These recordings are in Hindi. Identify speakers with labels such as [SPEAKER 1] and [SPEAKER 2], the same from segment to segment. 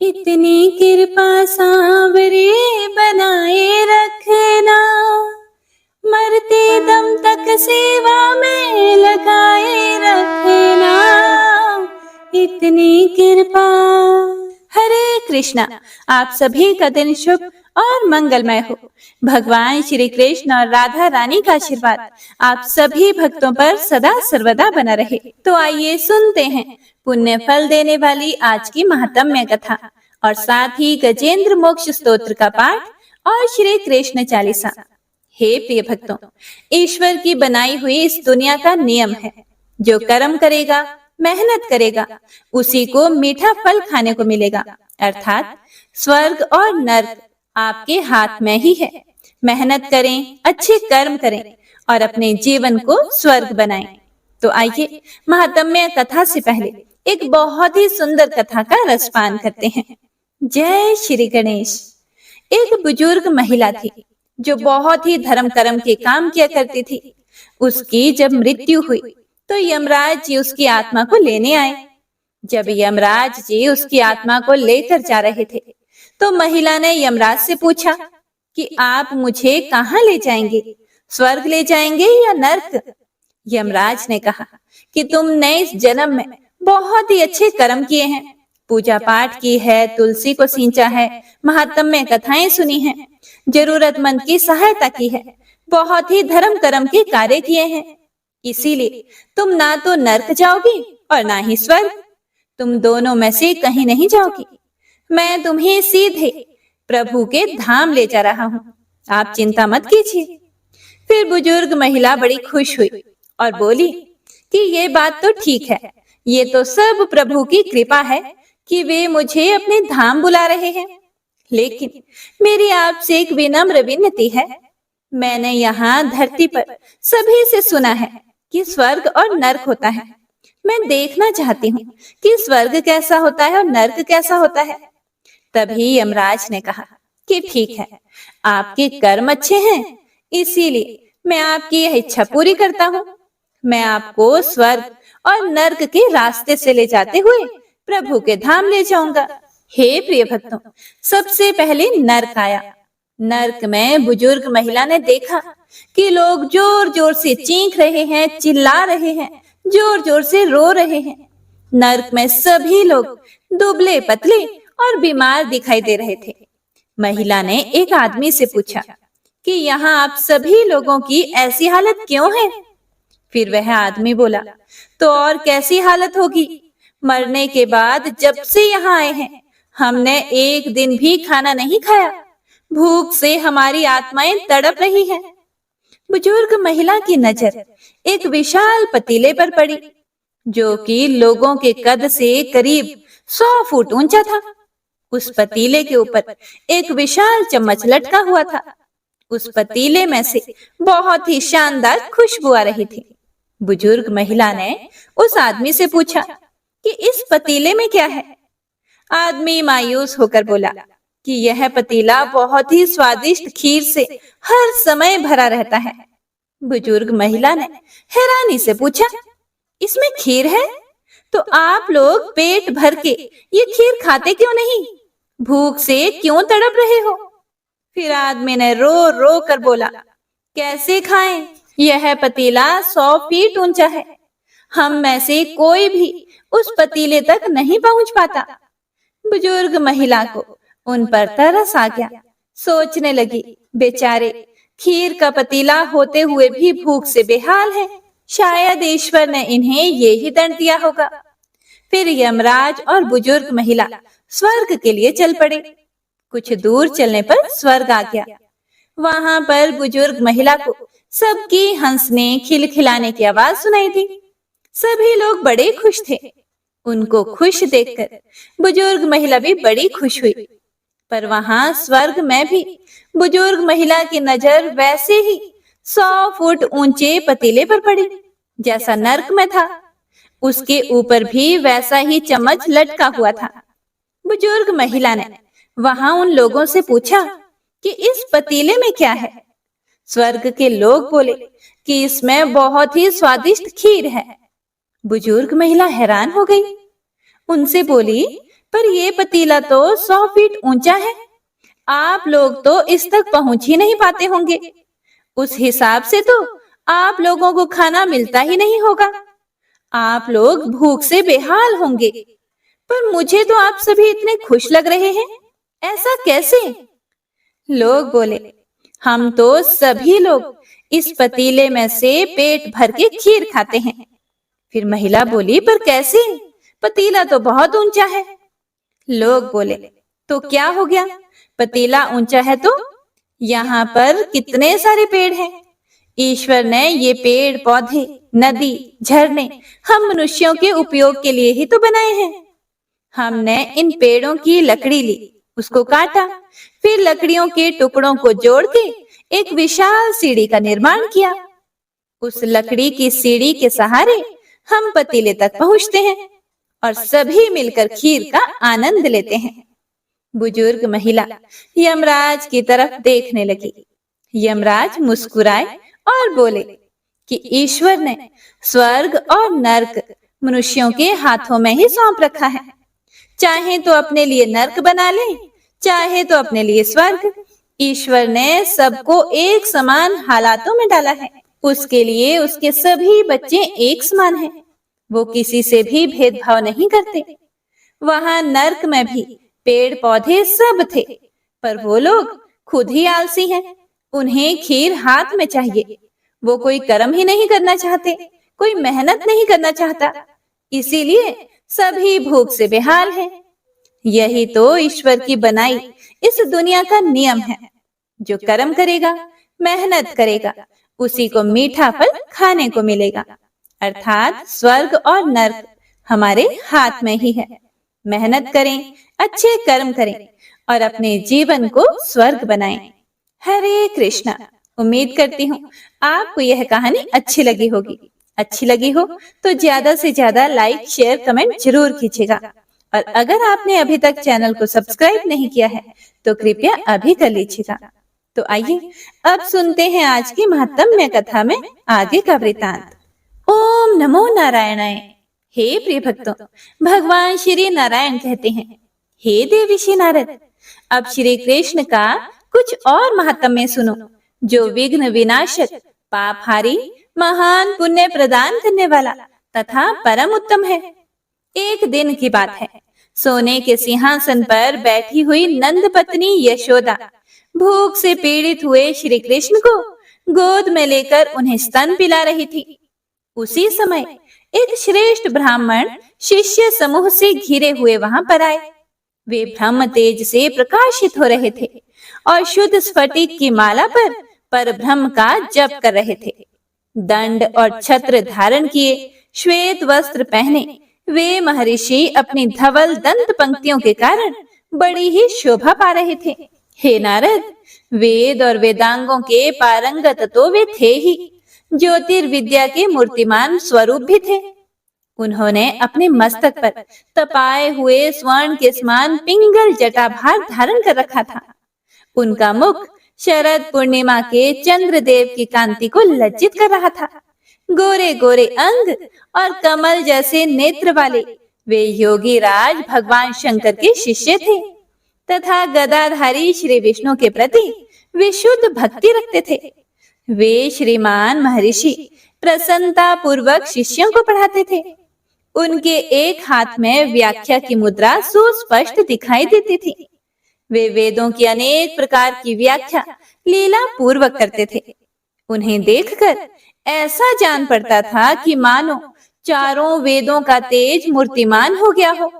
[SPEAKER 1] इतनी कृपा सांवरे बनाए रखना, मरते दम तक सेवा में लगाए रखना, इतनी कृपा। हरे कृष्णा। आप सभी का दिन शुभ और मंगलमय हो। भगवान श्री कृष्ण और राधा रानी का आशीर्वाद आप सभी भक्तों पर सदा सर्वदा बना रहे। तो आइए सुनते हैं पुण्य फल देने वाली आज की महात्म्य कथा और साथ ही गजेंद्र मोक्ष स्तोत्र का पाठ और श्री कृष्ण चालीसा। हे प्रिय भक्तों, ईश्वर की बनाई हुई इस दुनिया का नियम है, जो कर्म करेगा, मेहनत करेगा, उसी को मीठा फल खाने को मिलेगा। अर्थात स्वर्ग और नर्क आपके हाथ में ही है। मेहनत करें, अच्छे कर्म करें और अपने जीवन को स्वर्ग बनाएं। तो आइए महात्म्य कथा से पहले एक बहुत ही सुंदर कथा का रसपान करते हैं। जय श्री गणेश। एक बुजुर्ग महिला थी जो बहुत ही धर्म कर्म के काम किया करती थी। उसकी जब मृत्यु हुई तो यमराज जी उसकी आत्मा को लेने आए। जब यमराज जी उसकी आत्मा को लेकर जा रहे थे तो महिला ने यमराज से पूछा कि आप मुझे कहाँ ले जाएंगे, स्वर्ग ले जाएंगे या नर्क? यमराज ने कहा कि तुमने इस जन्म में बहुत ही अच्छे कर्म किए हैं, पूजा पाठ की है, तुलसी को सींचा है, महात्म्य कथाएं सुनी हैं, जरूरतमंद की सहायता की है, बहुत ही धर्म कर्म के कार्य किए हैं। इसीलिए तुम ना तो नर्क जाओगी और ना ही स्वर्ग। तुम दोनों में से कहीं नहीं जाओगी। मैं तुम्हें सीधे प्रभु के धाम ले जा रहा हूँ, आप चिंता मत कीजिए। फिर बुजुर्ग महिला बड़ी खुश हुई और बोली कि ये बात तो ठीक है, ये तो सब प्रभु की कृपा है कि वे मुझे अपने धाम बुला रहे हैं। लेकिन मेरी आपसे एक विनम्र विनती है। मैंने यहाँ धरती पर सभी से सुना है कि स्वर्ग और नर्क होता है। मैं देखना चाहती हूँ कि स्वर्ग कैसा होता है और नर्क कैसा होता है। तभी यमराज ने कहा कि ठीक है, आपके कर्म अच्छे हैं, इसीलिए मैं आपकी यह इच्छा पूरी करता हूँ। मैं आपको स्वर्ग और नर्क के रास्ते से ले जाते हुए प्रभु के धाम ले जाऊंगा। हे प्रिय भक्तों, सबसे पहले नर्क आया। नर्क में बुजुर्ग महिला ने देखा कि लोग जोर जोर से चीख रहे हैं, चिल्ला रहे हैं, जोर जोर से रो रहे हैं। नर्क में सभी लोग दुबले पतले और बीमार दिखाई दे रहे थे। महिला ने एक आदमी से पूछा कि यहाँ आप सभी लोगों की ऐसी हालत क्यों है? फिर वह आदमी बोला, तो और कैसी हालत होगी? मरने के बाद जब से यहाँ आए हैं, हमने एक दिन भी खाना नहीं खाया। भूख से हमारी आत्माएं तड़प रही हैं। बुजुर्ग महिला की नजर एक विशाल पतीले पर पड़ी, जो कि लोगों के कद से करीब 100 फुट ऊंचा था। उस पतीले के ऊपर एक विशाल चम्मच लटका हुआ था। उस पतीले में से बहुत ही शानदार खुशबू आ रही थी। बुजुर्ग महिला ने उस आदमी से पूछा कि इस पतीले में क्या है? आदमी मायूस होकर बोला कि यह पतीला बहुत ही स्वादिष्ट खीर से हर समय भरा रहता है। बुजुर्ग महिला ने हैरानी से पूछा, इसमें खीर है? तो आप लोग पेट भर के ये खीर खाते क्यों नहीं? भूख से क्यों तड़प रहे हो? फिर आदमी ने रो रो कर बोला, कैसे खाएं? यह पतीला 100 फीट ऊंचा है। हम में से कोई भी उस पतीले तक नहीं पहुंच पाता। बुजुर्ग महिला को उन पर तरस आ गया। सोचने लगी, बेचारे खीर का पतीला होते हुए भी भूख से बेहाल है। शायद ईश्वर ने इन्हें ये ही दंड दिया होगा। फिर यमराज और बुजुर्ग महिला स्वर्ग के लिए चल पड़े। कुछ दूर चलने पर स्वर्ग आ गया। वहां पर बुजुर्ग महिला को सबकी हंसने खिलखिलाने की आवाज सुनाई दी। सभी लोग बड़े खुश थे। उनको खुश देखकर बुजुर्ग महिला भी बड़ी खुश हुई। पर वहां स्वर्ग में भी बुजुर्ग महिला की नजर वैसे ही 100 फुट ऊंचे पतीले पर पड़ी जैसा नर्क में था। उसके ऊपर भी वैसा ही चम्मच लटका हुआ था। बुजुर्ग महिला ने वहां उन लोगों से पूछा कि इस पतीले में क्या है? स्वर्ग के लोग बोले कि इसमें बहुत ही स्वादिष्ट खीर है। बुजुर्ग महिला हैरान हो गई। उनसे बोली, पर ये पतीला तो 100 फीट ऊंचा है, आप लोग तो इस तक पहुंच ही नहीं पाते होंगे। उस हिसाब से तो आप लोगों को खाना मिलता ही नहीं होगा, आप लोग भूख से बेहाल होंगे। पर मुझे तो आप सभी इतने खुश लग रहे हैं, ऐसा कैसे? लोग बोले, हम तो सभी लोग इस पतीले में से पेट भर के खीर खाते हैं। फिर महिला बोली, पर कैसे? पतीला तो बहुत ऊंचा है। लोग बोले, तो क्या हो गया, पतीला ऊंचा है तो यहाँ पर कितने सारे पेड़ हैं। ईश्वर ने ये पेड़ पौधे, नदी, झरने हम मनुष्यों के उपयोग के लिए ही तो बनाए हैं। हमने इन पेड़ों की लकड़ी ली, उसको काटा, फिर लकड़ियों के टुकड़ों को जोड़ के एक विशाल सीढ़ी का निर्माण किया। उस लकड़ी की सीढ़ी के सहारे हम पतीले तक पहुंचते हैं और सभी मिलकर खीर का आनंद लेते हैं। बुजुर्ग महिला यमराज की तरफ देखने लगी। यमराज मुस्कुराए और बोले कि ईश्वर ने स्वर्ग और नर्क मनुष्यों के हाथों में ही सौंप रखा है। चाहे तो अपने लिए नर्क बना ले, चाहे तो अपने लिए स्वर्ग। ईश्वर ने सबको एक समान हालातों में डाला है। उसके लिए उसके सभी बच्चे एक समान हैं। वो किसी से भी भेदभाव नहीं करते। वहां नर्क में भी पेड़ पौधे सब थे, पर वो लोग खुद ही आलसी हैं। उन्हें खीर हाथ में चाहिए। वो कोई कर्म ही नहीं करना चाहते, कोई मेहनत नहीं करना चाहता, इसीलिए सभी भूख से बेहाल हैं। यही तो ईश्वर की बनाई इस दुनिया का नियम है। जो कर्म करेगा, मेहनत करेगा, उसी को मीठा फल खाने को मिलेगा। अर्थात स्वर्ग और नर्क हमारे हाथ में ही है। मेहनत करें, अच्छे कर्म करें और अपने जीवन को स्वर्ग बनाएं। हरे कृष्णा। उम्मीद करती हूँ आपको यह कहानी अच्छी लगी होगी। अच्छी लगी हो तो ज्यादा से ज्यादा लाइक, शेयर, कमेंट जरूर कीजिएगा। और अगर आपने अभी तक चैनल को सब्सक्राइब नहीं किया है तो कृपया अभी कर लीजिएगा। तो आइए अब सुनते हैं आज की महत्तम्य कथा में आगे का वृतांत। ओम नमो नारायणाय। हे प्रिय भक्तों, भगवान श्री नारायण कहते हैं, हे देवीशी नारद, अब श्री कृष्ण का कुछ और महात्म्य सुनो, जो विघ्न विनाशक, पापहारी, महान पुण्य प्रदान करने वाला तथा परम उत्तम है। एक दिन की बात है, सोने के सिंहासन पर बैठी हुई नंद पत्नी यशोदा भूख से पीड़ित हुए श्री कृष्ण को गोद में लेकर उन्हें स्तन पिला रही थी। उसी समय एक श्रेष्ठ ब्राह्मण शिष्य समूह से घिरे हुए वहां पर आए। वे ब्रह्म तेज से प्रकाशित हो रहे थे और शुद्ध स्फटिक की माला पर परब्रह्म का जप कर रहे थे। दंड और छत्र धारण किए, श्वेत वस्त्र पहने वे महर्षि अपनी धवल दंत पंक्तियों के कारण बड़ी ही शोभा पा रहे थे। हे नारद, वेद और वेदांगों के पारंगत तो वे थे ही, ज्योतिर्विद्या के मूर्तिमान स्वरूप भी थे। उन्होंने अपने मस्तक पर तपाए हुए स्वर्ण के समान पिंगल जटाभार धारण कर रखा था। उनका मुख शरद पूर्णिमा के चंद्रदेव की कांति को लज्जित कर रहा था। गोरे गोरे अंग और कमल जैसे नेत्र वाले वे योगी राज भगवान शंकर के शिष्य थे तथा गदाधारी श्री विष्णु के प्रति विशुद्ध भक्ति रखते थे। वे श्रीमान महर्षि प्रसन्नता पूर्वक शिष्यों को पढ़ाते थे। उनके एक हाथ में व्याख्या की मुद्रा सुस्पष्ट दिखाई देती थी। वे वेदों की अनेक प्रकार की व्याख्या लीला पूर्वक करते थे। उन्हें देखकर ऐसा जान पड़ता था कि मानो चारों वेदों का तेज मूर्तिमान हो गया हो।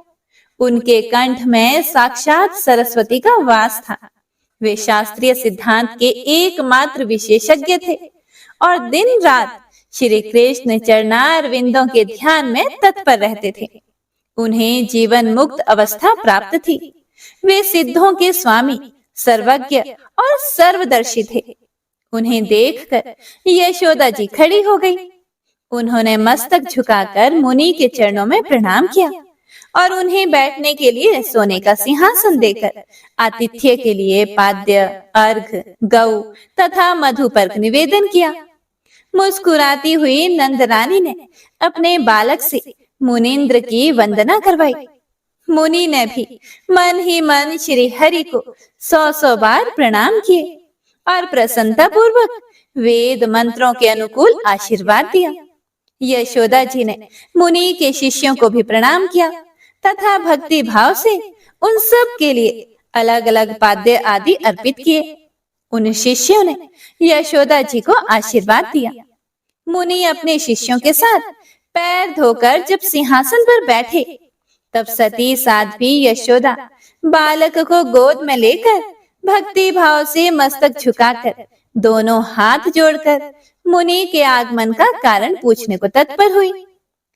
[SPEAKER 1] उनके कंठ में साक्षात सरस्वती का वास था। वे शास्त्रीय सिद्धांत के एकमात्र विशेषज्ञ थे और दिन रात श्री कृष्ण चरणार विंदों के ध्यान में तत्पर रहते थे। उन्हें जीवन मुक्त अवस्था प्राप्त थी। वे सिद्धों के स्वामी, सर्वज्ञ और सर्वदर्शी थे। उन्हें देखकर यशोदा जी खड़ी हो गई। उन्होंने मस्तक झुकाकर मुनि के चरणों में प्रणाम किया और उन्हें बैठने के लिए सोने का सिंहासन देकर आतिथ्य के लिए पाद्य, अर्घ, गौ तथा मधुपर्क निवेदन किया। मुस्कुराती हुई नंद रानी ने अपने बालक से मुनीन्द्र की वंदना करवाई। मुनि ने भी मन ही मन श्री हरि को 100 बार प्रणाम किए और प्रसन्नता पूर्वक वेद मंत्रों के अनुकूल आशीर्वाद दिया। यशोदा जी ने मुनि के शिष्यों को भी प्रणाम किया तथा भक्ति भाव से उन सब के लिए अलग अलग पाद्य आदि अर्पित किए। उन शिष्यों ने यशोदा जी को आशीर्वाद दिया। मुनि अपने शिष्यों के साथ पैर धोकर जब सिंहासन पर बैठे, तब सती साध्वी यशोदा बालक को गोद में लेकर भक्ति भाव से मस्तक झुकाकर दोनों हाथ जोड़कर मुनि के आगमन का कारण पूछने को तत्पर हुई।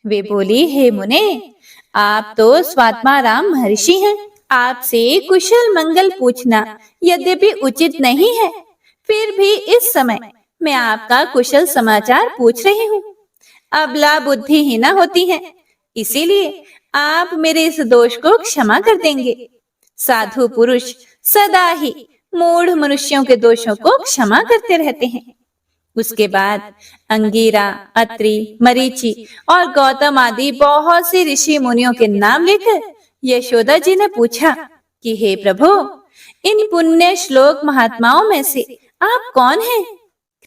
[SPEAKER 1] वे बोली, हे मुने, आप तो स्वात्माराम महर्षि हैं। आपसे कुशल मंगल पूछना यद्यपि उचित नहीं है, फिर भी इस समय मैं आपका कुशल समाचार पूछ रही हूँ। अबला बुद्धिहीना होती है, इसीलिए आप मेरे इस दोष को क्षमा कर देंगे। साधु पुरुष सदा ही मूढ़ मनुष्यों के दोषों को क्षमा करते रहते हैं। उसके बाद अंगीरा, अत्रि, मरीचि और गौतम आदि बहुत से ऋषि मुनियों के नाम लेकर यशोदा जी ने पूछा कि हे प्रभु, इन पुण्य श्लोक महात्माओं में से आप कौन हैं?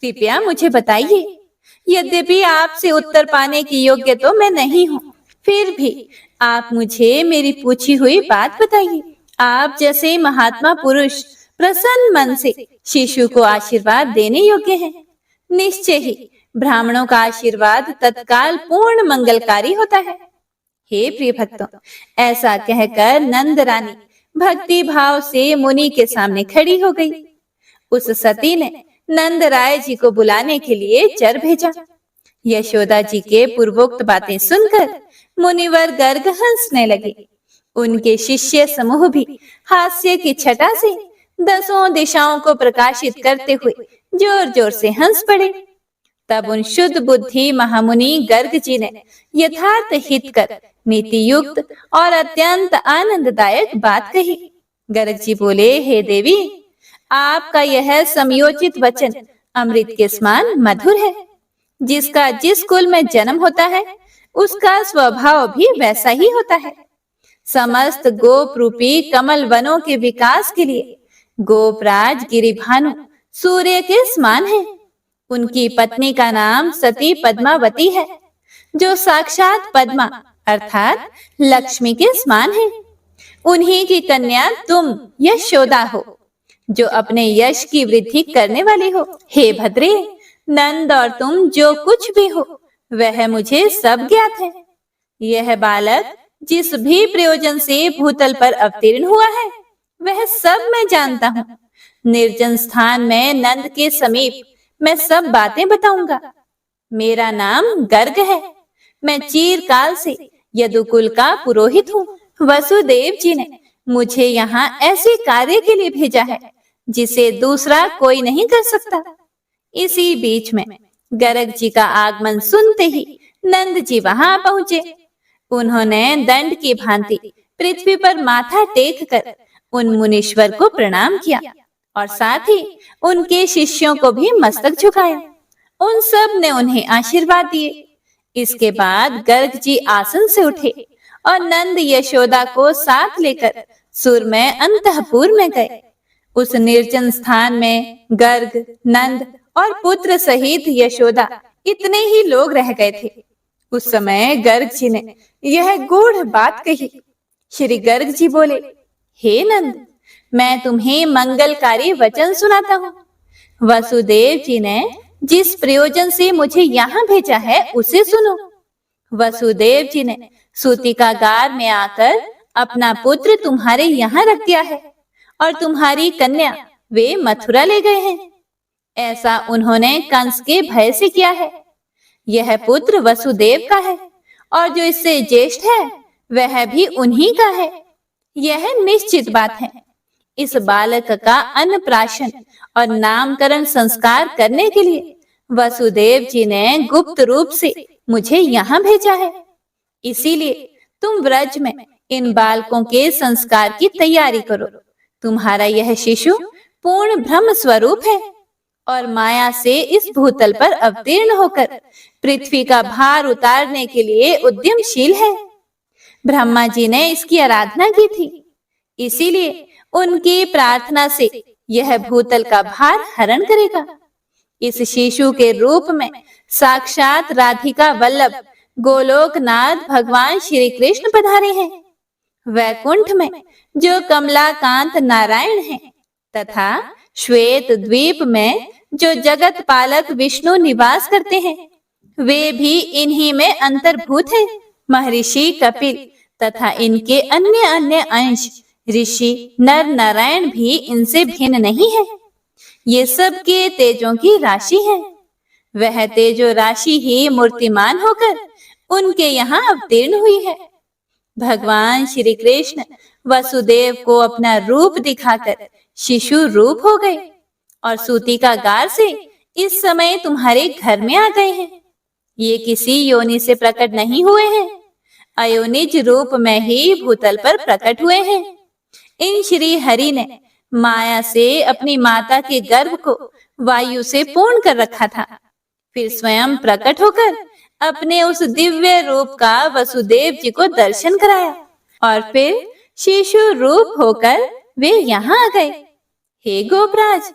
[SPEAKER 1] कृपया मुझे बताइए। यद्यपि आपसे उत्तर पाने की योग्य तो मैं नहीं हूँ, फिर भी आप मुझे मेरी पूछी हुई बात बताइए। आप जैसे महात्मा पुरुष प्रसन्न मन से शिशु को आशीर्वाद देने योग्य हैं। निश्चय ही ब्राह्मणों का आशीर्वाद तत्काल पूर्ण मंगलकारी होता है। हे प्रिय भक्तों, ऐसा कहकर नंद रानी भक्ति भाव से मुनि के सामने खड़ी हो गई। उस सती ने नंद राय जी को बुलाने के लिए चर भेजा। यशोदा जी के पूर्वोक्त बातें सुनकर मुनिवर गर्ग हंसने लगे। उनके शिष्य समूह भी हास्य की छटा से 10 दिशाओं को प्रकाशित करते हुए जोर जोर से हंस पड़े। तब उन शुद्ध बुद्धि महामुनि गर्ग जी ने यथार्थ हित कर नीति युक्त और अत्यंत आनंददायक बात कही। गर्ग जी बोले, हे देवी, आपका यह समयोचित वचन अमृत के समान मधुर है। जिसका जिस कुल में जन्म होता है, उसका स्वभाव भी वैसा ही होता है। समस्त गोप रूपी कमल वनों के विकास के लिए गोपराज गिरिभानु सूर्य के समान है। उनकी पत्नी का नाम सती पद्मावती है, जो साक्षात पद्मा अर्थात लक्ष्मी के समान है। उन्हीं की कन्या तुम यशोदा हो, जो अपने यश की वृद्धि करने वाली हो। हे भद्रे, नंद और तुम जो कुछ भी हो वह मुझे सब ज्ञात है। यह बालक जिस भी प्रयोजन से भूतल पर अवतीर्ण हुआ है, वह सब मैं जानता हूँ। निर्जन स्थान में नंद के समीप मैं सब बातें बताऊंगा। मेरा नाम गर्ग है। मैं चिरकाल से यदुकुल का पुरोहित हूँ। वसुदेव जी ने मुझे यहाँ ऐसे कार्य के लिए भेजा है जिसे दूसरा कोई नहीं कर सकता। इसी बीच में गर्ग जी का आगमन सुनते ही नंद जी वहां पहुंचे। उन्होंने दंड की भांति पृथ्वी पर माथा टेक कर उन मुनीश्वर को प्रणाम किया और साथ ही उनके शिष्यों को भी मस्तक झुकाया। उन सब ने उन्हें आशीर्वाद दिए। इसके बाद गर्ग जी आसन से उठे और नंद यशोदा को साथ लेकर सुरमय अंतःपुर में गए। उस निर्जन स्थान में गर्ग, नंद और पुत्र सहित यशोदा इतने ही लोग रह गए थे। उस समय गर्ग जी ने यह गूढ़ बात कही। श्री गर्ग जी बोले, हे नंद, मैं तुम्हें मंगलकारी वचन सुनाता हूँ। वसुदेव जी ने जिस प्रयोजन से मुझे यहाँ भेजा है उसे सुनो। वसुदेव जी ने सूतिकागार में आकर अपना पुत्र तुम्हारे यहाँ रख दिया है और तुम्हारी कन्या वे मथुरा ले गए हैं। ऐसा उन्होंने कंस के भय से किया है। यह पुत्र वसुदेव का है और जो इससे ज्येष्ठ है वह भी उन्हीं का है। यह निश्चित बात है। इस बालक का अन्नप्राशन और नामकरण संस्कार करने के लिए वसुदेव जी ने गुप्त रूप से मुझे यहाँ भेजा है। इसीलिए तुम व्रज में इन बालकों के संस्कार की तैयारी करो। तुम्हारा यह शिशु पूर्ण ब्रह्म स्वरूप है और माया से इस भूतल पर अवतीर्ण होकर पृथ्वी का भार उतारने के लिए उद्यमशील है। ब्रह्मा जी ने इसकी आराधना की थी, इसीलिए उनकी प्रार्थना से यह भूतल का भार हरण करेगा। इस शिशु के रूप में साक्षात राधिका वल्लभ गोलोकनाथ भगवान श्री कृष्ण पधारे हैं। वैकुंठ में जो कमलाकांत नारायण हैं तथा श्वेत द्वीप में जो जगत पालक विष्णु निवास करते हैं, वे भी इन्हीं में अंतर्भूत है। महर्षि कपिल तथा इनके अन्य अन्य अंश ऋषि नर नारायण भी इनसे भिन्न नहीं है। ये सब के तेजों की राशि है। वह तेजो राशि ही मूर्तिमान होकर उनके यहाँ अवतीर्ण हुई है। भगवान श्री कृष्ण वसुदेव को अपना रूप दिखाकर शिशु रूप हो गए और सूती का गार से इस समय तुम्हारे घर में आ गए हैं। ये किसी योनि से प्रकट नहीं हुए हैं, अयोनिज रूप में ही भूतल पर प्रकट हुए हैं। इन श्री हरि ने माया से अपनी माता के गर्भ को वायु से पूर्ण कर रखा था, फिर स्वयं प्रकट होकर अपने उस दिव्य रूप का वसुदेव जी को दर्शन कराया और फिर शिशु रूप होकर वे यहाँ आ गए। हे गोपराज,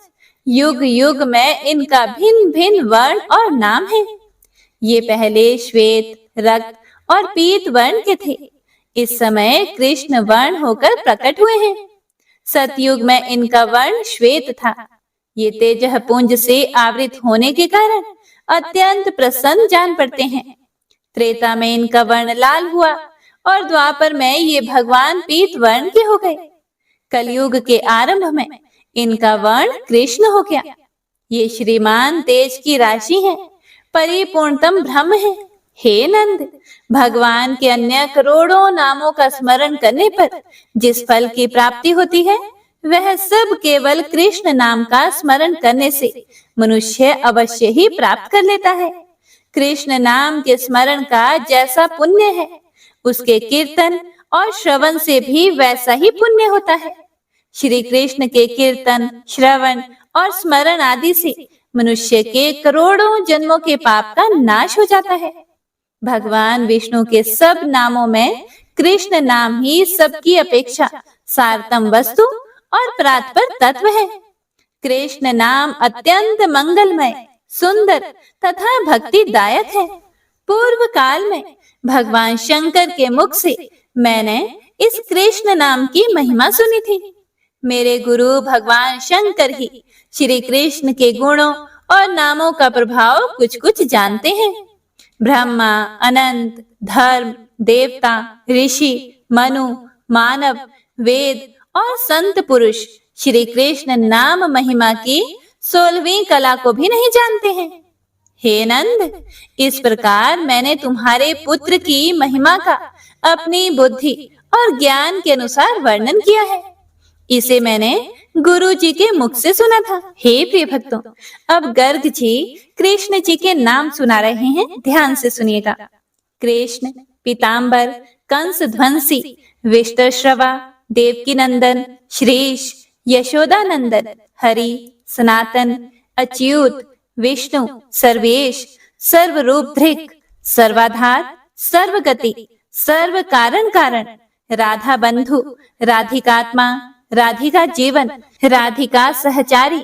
[SPEAKER 1] युग युग में इनका भिन्न भिन्न वर्ण और नाम है। ये पहले श्वेत, रक्त और पीत वर्ण के थे, इस समय कृष्ण वर्ण होकर प्रकट हुए हैं। सतयुग में इनका वर्ण श्वेत था। ये तेजः पुंज से आवृत होने के कारण अत्यंत प्रसन्न जान पड़ते हैं। त्रेता में इनका वर्ण लाल हुआ और द्वापर में ये भगवान पीत वर्ण के हो गए। कलयुग के आरंभ में इनका वर्ण कृष्ण हो गया। ये श्रीमान तेज की राशि है, परिपूर्णतम ब्रह्म है। हे नंद, भगवान के अन्य करोड़ों नामों का स्मरण करने पर जिस फल की प्राप्ति होती है, वह सब केवल कृष्ण नाम का स्मरण करने से मनुष्य अवश्य ही प्राप्त कर लेता है। कृष्ण नाम के स्मरण का जैसा पुण्य है, उसके कीर्तन और श्रवण से भी वैसा ही पुण्य होता है। श्री कृष्ण के कीर्तन, श्रवण और स्मरण आदि से मनुष्य के करोड़ों जन्मों के पाप का नाश हो जाता है। भगवान विष्णु के सब नामों में कृष्ण नाम ही सबकी अपेक्षा सारतम वस्तु और परात्पर तत्व है। कृष्ण नाम अत्यंत मंगलमय, सुंदर तथा भक्तिदायक है। पूर्व काल में भगवान शंकर के मुख से मैंने इस कृष्ण नाम की महिमा सुनी थी। मेरे गुरु भगवान शंकर ही श्री कृष्ण के गुणों और नामों का प्रभाव कुछ कुछ जानते हैं। ब्रह्मा, अनंत, धर्म, देवता, ऋषि, मनु, मानव, वेद और संत पुरुष श्री कृष्ण नाम महिमा की 16वीं कला को भी नहीं जानते हैं। हे नंद, इस प्रकार मैंने तुम्हारे पुत्र की महिमा का अपनी बुद्धि और ज्ञान के अनुसार वर्णन किया है। इसे मैंने गुरु जी के मुख से सुना था। हे प्रिय भक्तों, अब गर्ग जी कृष्ण जी के नाम सुना रहे हैं, ध्यान से सुनिएगा। कृष्ण, पीताम्बर, कंस ध्वंसी, विष्टश्रवा, देवकी नंदन, श्रीश, यशोदा नंदन, हरि, सनातन, अच्युत, विष्णु, सर्वेश, सर्वरूप धृक, सर्वाधार, सर्वगति, सर्व कारण कारण, राधा बंधु, राधिकात्मा, राधिका जीवन, राधिका सहचारी,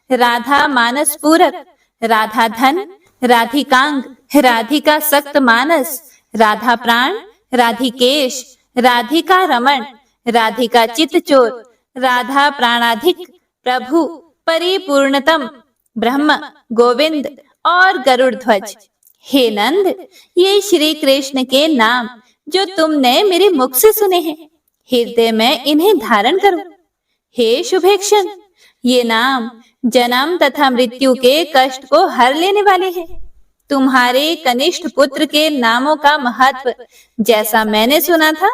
[SPEAKER 1] राधा मानस पूरक, राधा धन, राधिकांग, राधिका सक्त मानस, राधा प्राण, राधिकेश, राधिका रमण, राधिका चितचोर, राधा प्राणाधिक, प्रभु, परिपूर्णतम, ब्रह्म, गोविंद और गरुड़ ध्वज। हे नंद, ये श्री कृष्ण के नाम जो तुमने मेरे मुख से सुने हैं, हृदय में इन्हें धारण करो। हे शुभेक्षण, ये नाम जन्म तथा मृत्यु के कष्ट को हर लेने वाले हैं। तुम्हारे कनिष्ठ पुत्र के नामों का महत्व जैसा मैंने सुना था,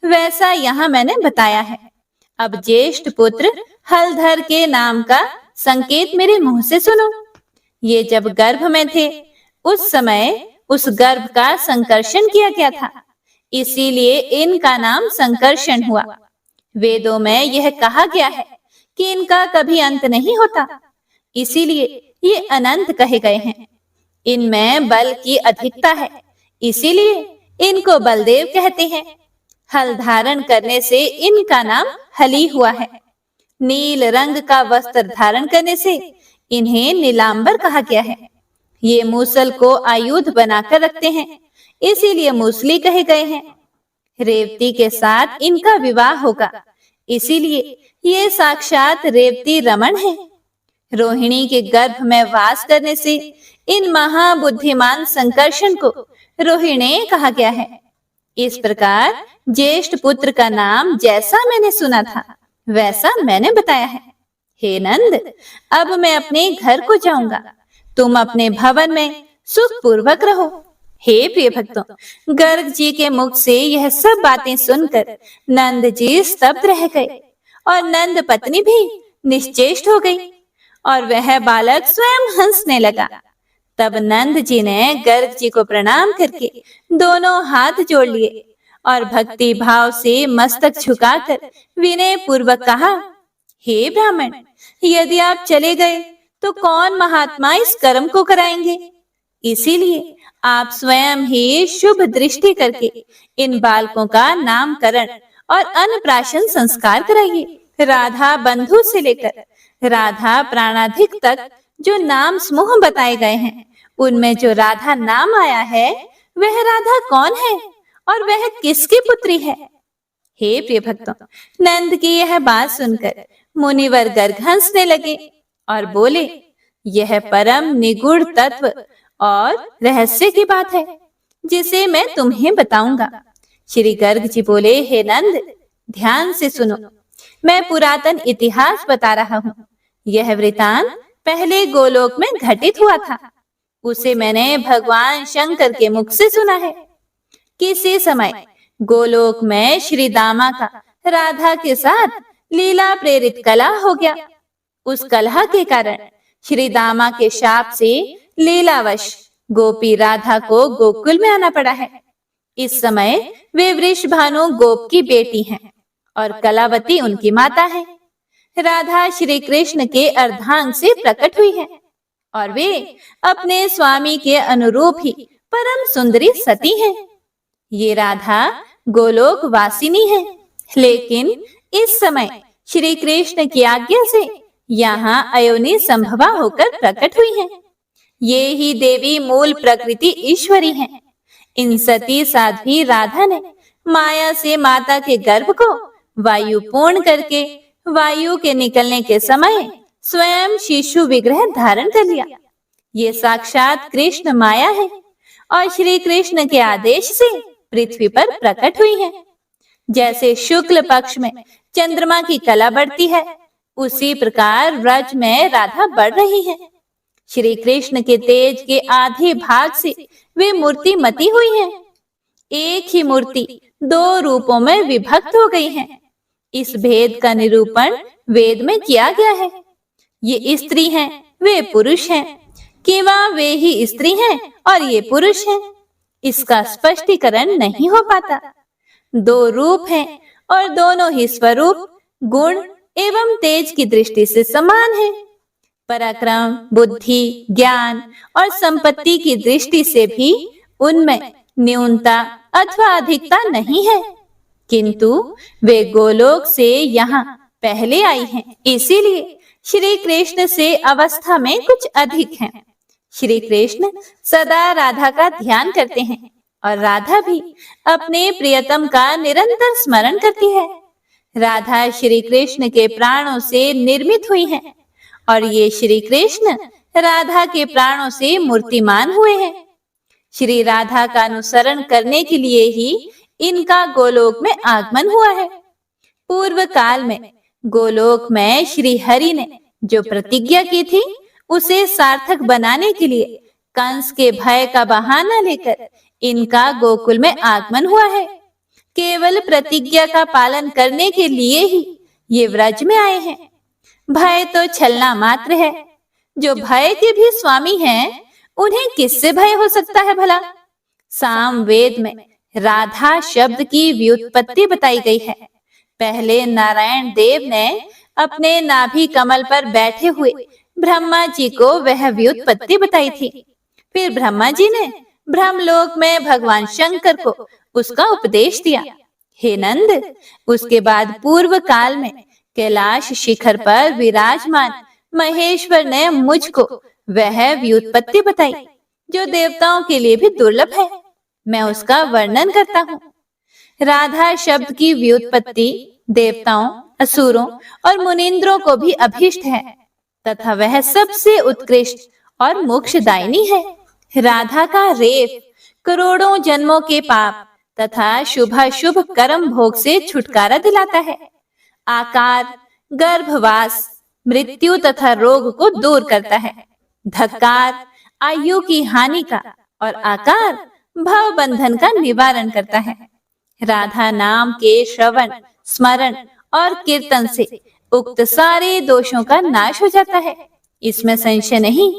[SPEAKER 1] वैसा यहाँ मैंने बताया है। अब ज्येष्ठ पुत्र हलधर के नाम का संकेत मेरे मुंह से सुनो। ये जब गर्भ में थे, उस समय उस गर्भ का संकर्षण किया गया था, इसीलिए इनका नाम संकर्षण हुआ। वेदों में यह कहा गया है कि इनका कभी अंत नहीं होता, इसीलिए ये अनंत कहे गए हैं। इनमें बल की अधिकता है, इसीलिए इनको बलदेव कहते हैं। हल धारण करने से इनका नाम हली हुआ है। नील रंग का वस्त्र धारण करने से इन्हें नीलांबर कहा गया है। ये मूसल को आयुध बनाकर रखते हैं, इसीलिए मूसली कहे गए हैं। रेवती के साथ इनका विवाह होगा, इसीलिए ये साक्षात रेवती रमण है। रोहिणी के गर्भ में वास करने से इन महाबुद्धिमान संकर्षण को रोहिणी कहा गया है। इस प्रकार ज्येष्ठ पुत्र का नाम जैसा मैंने सुना था वैसा मैंने बताया है। हे नंद, अब मैं अपने घर को जाऊंगा, तुम अपने भवन में सुखपूर्वक रहो। हे प्रिय भक्तों, गर्ग जी के मुख से यह सब बातें सुनकर नंद जी स्तब्ध रह गए और नंद पत्नी भी निश्चेष्ट हो गई और वह बालक स्वयं हंसने लगा। तब नंद जी ने गर्ग जी को प्रणाम करके दोनों हाथ जोड़ लिए और भक्ति भाव से मस्तक झुकाकर विनय पूर्वक कहा, हे ब्राह्मण, यदि आप चले गए तो कौन महात्मा इस कर्म को कराएंगे? इसीलिए आप स्वयं ही शुभ दृष्टि करके इन बालकों का नामकरण और अन्नप्राशन संस्कार कराइए। राधा बंधु से लेकर राधा प्राणाधिक तक जो नाम समूह बताए गए हैं, उनमें जो राधा नाम आया है वह राधा कौन है और वह किसकी पुत्री है? हे प्रिय भक्तों, नंद की यह बात सुनकर मुनिवर गर्ग हंसने लगे और बोले, यह परम निगूढ़ तत्व और रहस्य की बात है जिसे मैं तुम्हें बताऊंगा। श्री गर्ग जी बोले, हे नंद, ध्यान से सुनो, मैं पुरातन इतिहास बता रहा हूँ। यह वृतांत पहले गोलोक में घटित हुआ था, उसे मैंने भगवान शंकर के मुख से सुना है। किसी समय गोलोक में श्री दामा का राधा के साथ लीला प्रेरित कलह हो गया। उस कलह के कारण श्री दामा के शाप से लीलावश गोपी राधा को गोकुल में आना पड़ा है। इस समय वे वृषभानु गोप की बेटी हैं और कलावती उनकी माता है। राधा श्री कृष्ण के अर्धांग से प्रकट हुई है और वे अपने स्वामी के अनुरूप ही परम सुंदरी सती हैं। ये राधा गोलोक वासिनी है, लेकिन इस समय श्री कृष्ण की आज्ञा से यहाँ अयोनि संभवा होकर प्रकट हुई है। ये ही देवी मूल प्रकृति ईश्वरी हैं। इन सती साध्वी राधा ने माया से माता के गर्भ को वायु पूर्ण करके वायु के निकलने के समय स्वयं शिशु विग्रह धारण कर लिया। ये साक्षात कृष्ण माया है और श्री कृष्ण के आदेश से पृथ्वी पर प्रकट हुई है। जैसे शुक्ल पक्ष में चंद्रमा की कला बढ़ती है, उसी प्रकार व्रज में राधा बढ़ रही है। श्री कृष्ण के तेज के आधे भाग से वे मूर्तिमती हुई हैं। एक ही मूर्ति दो रूपों में विभक्त हो गई है। इस भेद का निरूपण वेद में किया गया है। ये स्त्री हैं, वे पुरुष हैं, केवल वे ही स्त्री हैं और ये पुरुष हैं। इसका स्पष्टीकरण नहीं हो पाता। दो रूप हैं और दोनों ही स्वरूप, गुण एवं तेज की दृष्टि से समान है। पराक्रम, बुद्धि, ज्ञान और संपत्ति की दृष्टि से भी उनमें न्यूनता अथवा अधिकता नहीं है, किंतु वे गोलोक से यहाँ पहले आई हैं, इसीलिए श्री कृष्ण से अवस्था में कुछ अधिक हैं। श्री कृष्ण सदा राधा का ध्यान करते हैं और राधा भी अपने प्रियतम का निरंतर स्मरण करती है। राधा श्री कृष्ण के प्राणों से निर्मित हुई हैं और ये श्री कृष्ण राधा के प्राणों से मूर्तिमान हुए हैं। श्री राधा का अनुसरण करने के लिए ही इनका गोलोक में आगमन हुआ है। पूर्व काल में गोलोक में श्री हरि ने जो प्रतिज्ञा की थी, उसे सार्थक बनाने के लिए कंस के भय का बहाना लेकर इनका गोकुल में आगमन हुआ है। केवल प्रतिज्ञा का पालन करने के लिए ही ये व्रज में आए हैं। भय तो छलना मात्र है। जो भय के भी स्वामी हैं, उन्हें किससे भय हो सकता है भला? सामवेद में राधा शब्द की व्युत्पत्ति बताई गई है। पहले नारायण देव ने अपने नाभि कमल पर बैठे हुए ब्रह्मा जी को वह व्युत्पत्ति बताई थी। फिर ब्रह्मा जी ने ब्रह्मलोक में भगवान शंकर को उसका उपदेश दिया। हे नंद, उसके बाद पूर्व काल में कैलाश शिखर पर विराजमान महेश्वर ने मुझको वह व्युत्पत्ति बताई जो देवताओं के लिए भी दुर्लभ है। मैं उसका वर्णन करता हूँ। राधा शब्द की व्युत्पत्ति देवताओं, असुरों और मुनिंद्रों को भी अभीष्ट है तथा वह सबसे उत्कृष्ट और मोक्षदायिनी है। राधा का रेप करोड़ों जन्मों के पाप तथा शुभाशुभ कर्म भोग से छुटकारा दिलाता है। आकार गर्भवास, मृत्यु तथा रोग को दूर करता है। धक्कार आयु की हानि का और आकार भव बंधन का निवारण करता है। राधा नाम के श्रवण, स्मरण और कीर्तन से उक्त सारे दोषों का नाश हो जाता है, इसमें संशय नहीं।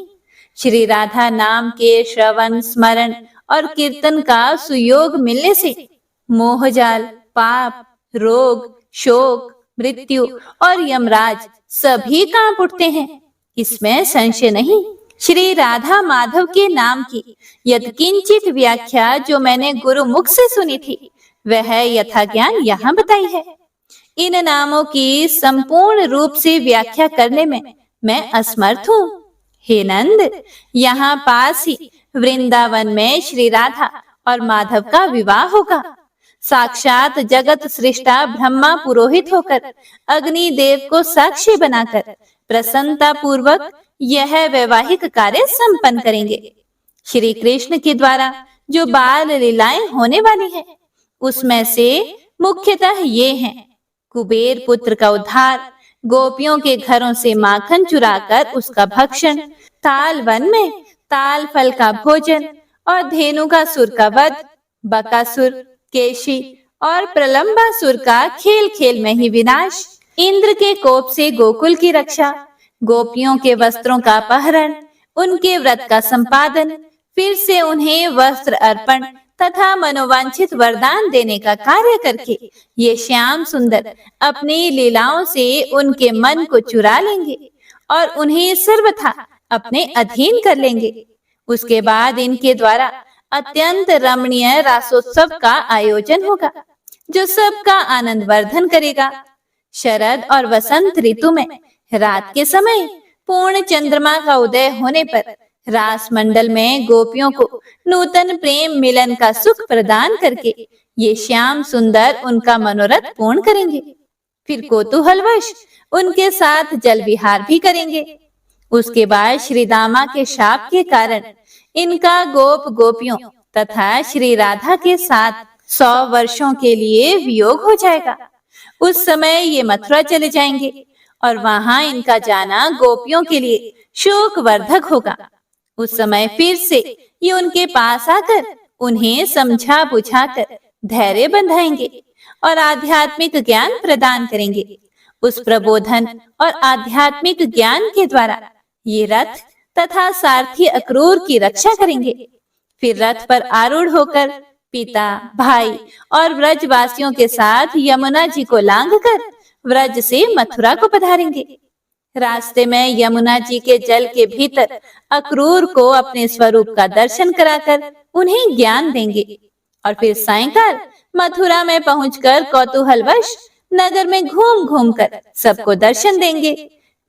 [SPEAKER 1] श्री राधा नाम के श्रवण, स्मरण और कीर्तन का सुयोग मिलने से मोहजाल, पाप, रोग, शोक, मृत्यु और यमराज सभी कांप उठते हैं, इसमें संशय नहीं। श्री राधा माधव के नाम की यत्किंचित व्याख्या जो मैंने गुरु मुख से सुनी थी वह यथा ज्ञान यहाँ बताई है। इन नामों की संपूर्ण रूप से व्याख्या करने में मैं असमर्थ हूँ। हे नंद, यहाँ पास ही वृंदावन में श्री राधा और माधव का विवाह होगा। साक्षात जगत सृष्टा ब्रह्मा पुरोहित होकर अग्नि देव को साक्षी बनाकर प्रसन्नता पूर्वक यह वैवाहिक कार्य संपन्न करेंगे। श्री कृष्ण के द्वारा जो बाल लीलाएं होने वाली हैं, उसमें से मुख्यतः ये हैं: कुबेर पुत्र का उद्धार, गोपियों के घरों से माखन चुराकर उसका भक्षण, ताल वन में ताल फल का भोजन और धेनुकासुर का वध, बकासुर, केशी और प्रलंबासुर का खेल खेल में ही विनाश, इंद्र के कोप से गोकुल की रक्षा, गोपियों के वस्त्रों का अपहरण, उनके व्रत का संपादन, फिर से उन्हें वस्त्र अर्पण तथा मनोवांछित वरदान देने का कार्य करके ये श्याम सुंदर अपनी लीलाओं से उनके मन को चुरा लेंगे और उन्हें सर्वथा अपने अधीन कर लेंगे। उसके बाद इनके द्वारा अत्यंत रमणीय रासोत्सव का आयोजन होगा जो सबका आनंद वर्धन करेगा। शरद और वसंत ऋतु में रात के समय पूर्ण चंद्रमा का उदय होने पर रास मंडल में गोपियों को नूतन प्रेम मिलन का सुख प्रदान करके ये श्याम सुंदर उनका मनोरथ पूर्ण करेंगे। फिर कौतूहलवश उनके साथ जल विहार भी करेंगे। उसके बाद श्री दामा के शाप के कारण इनका गोप गोपियों तथा श्री राधा के साथ 100 वर्षों के लिए वियोग हो जाएगा। उस समय ये मथुरा चले जाएंगे और वहां इनका जाना गोपियों के लिए शोक वर्धक होगा। उस समय फिर से ये उनके पास आकर उन्हें समझा बुझाकर धैर्य बंधाएंगे और आध्यात्मिक ज्ञान प्रदान करेंगे। उस प्रबोधन और आध्यात्मिक ज्ञान के द्वारा ये रथ तथा सारथी अक्रूर की रक्षा करेंगे। फिर रथ पर आरूढ़ होकर पिता, भाई और व्रजवासियों के साथ यमुना जी को लांघकर व्रज से मथुरा को पधारेंगे। रास्ते में यमुना जी के जल के भीतर अक्रूर को अपने स्वरूप का दर्शन कराकर उन्हें ज्ञान देंगे और फिर सायंकाल मथुरा में पहुंचकर कौतूहलवश नगर में घूम घूम कर सबको दर्शन देंगे।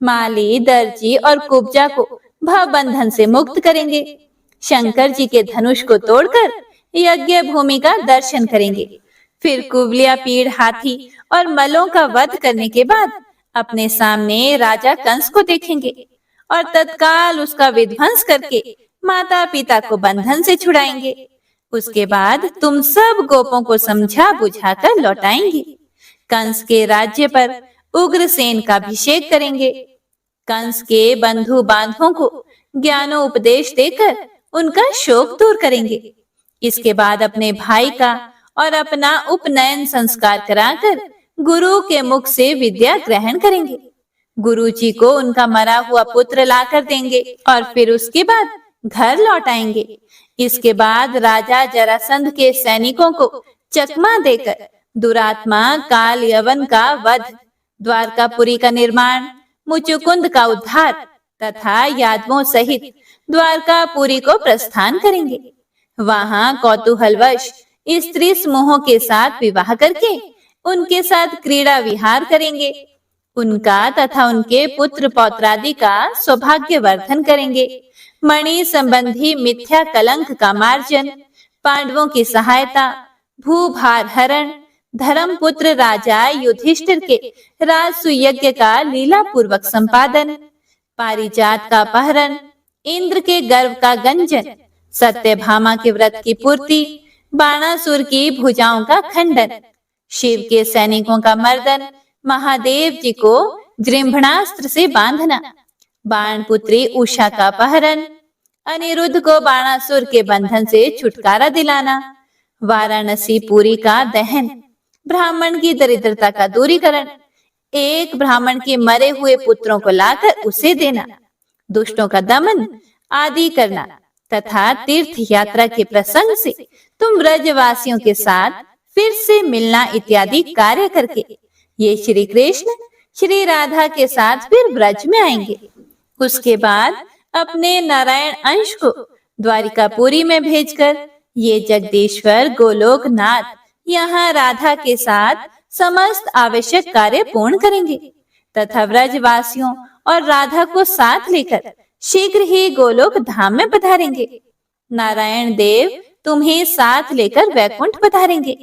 [SPEAKER 1] माली, दर्जी और कुब्जा को भव बंधन से मुक्त करेंगे। शंकर जी के धनुष को तोड़कर यज्ञ भूमि का दर्शन करेंगे। फिर कुवलिया पीड़ हाथी और मलों का वध करने के बाद अपने सामने राजा कंस को देखेंगे और तत्काल उसका विध्वंस करके माता पिता को बंधन से छुड़ाएंगे। उसके बाद तुम सब गोपों को समझा बुझाकर लौटाएंगे। कंस के राज्य पर उग्रसेन का अभिषेक करेंगे। कंस के बंधु बांधवों को ज्ञानोपदेश देकर उनका शोक दूर करेंगे। इसके बाद अपने भाई का और अपना उपनयन संस्कार कराकर गुरु के मुख से विद्या ग्रहण करेंगे। गुरु जी को उनका मरा हुआ पुत्र लाकर देंगे और फिर उसके बाद घर लौट आएंगे। इसके बाद राजा जरासंध के सैनिकों को चकमा देकर दुरात्मा काल यवन का वध, द्वारकापुरी का निर्माण, मुचुकुंद का उद्धार तथा यादवों सहित द्वारकापुरी को प्रस्थान करेंगे। वहां कौतूहलवश स्त्री समूहों के साथ विवाह करके उनके साथ क्रीड़ा विहार करेंगे। उनका तथा उनके पुत्र पौत्रादि का सौभाग्य वर्धन करेंगे। मणि संबंधी मिथ्या कलंक का मार्जन, पांडवों की सहायता, भूभार हरण, धर्म पुत्र राजा युधिष्ठिर के राजसु यज्ञ का लीला पूर्वक संपादन, पारिजात का अपहरण, इंद्र के गर्व का गंजन, सत्यभामा के व्रत की पूर्ति, बाणासुर की भुजाओं का खंडन, शिव के सैनिकों का मर्दन, महादेव जी को जृंभणास्त्र से बांधना, बाण पुत्री उषा का अपहरण, अनिरुद्ध को बाणासुर के बंधन से छुटकारा दिलाना, वाराणसी पुरी का दहन, ब्राह्मण की दरिद्रता का दूरीकरण, एक ब्राह्मण के मरे हुए पुत्रों को लाकर उसे देना, दुष्टों का दमन आदि करना तथा तीर्थ यात्रा के प्रसंग से तुम ब्रजवासियों के साथ फिर से मिलना इत्यादि कार्य करके ये श्री कृष्ण श्री राधा के साथ फिर ब्रज में आएंगे। उसके बाद अपने नारायण अंश को द्वारिकापुरी में भेजकर ये जगदीश्वर गोलोकनाथ यहाँ राधा के साथ समस्त आवश्यक कार्य पूर्ण करेंगे तथा ब्रजवासियों और राधा को साथ लेकर शीघ्र ही गोलोक धाम में पधारेंगे। नारायण देव तुम्हें साथ लेकर वैकुंठ पधारेंगे।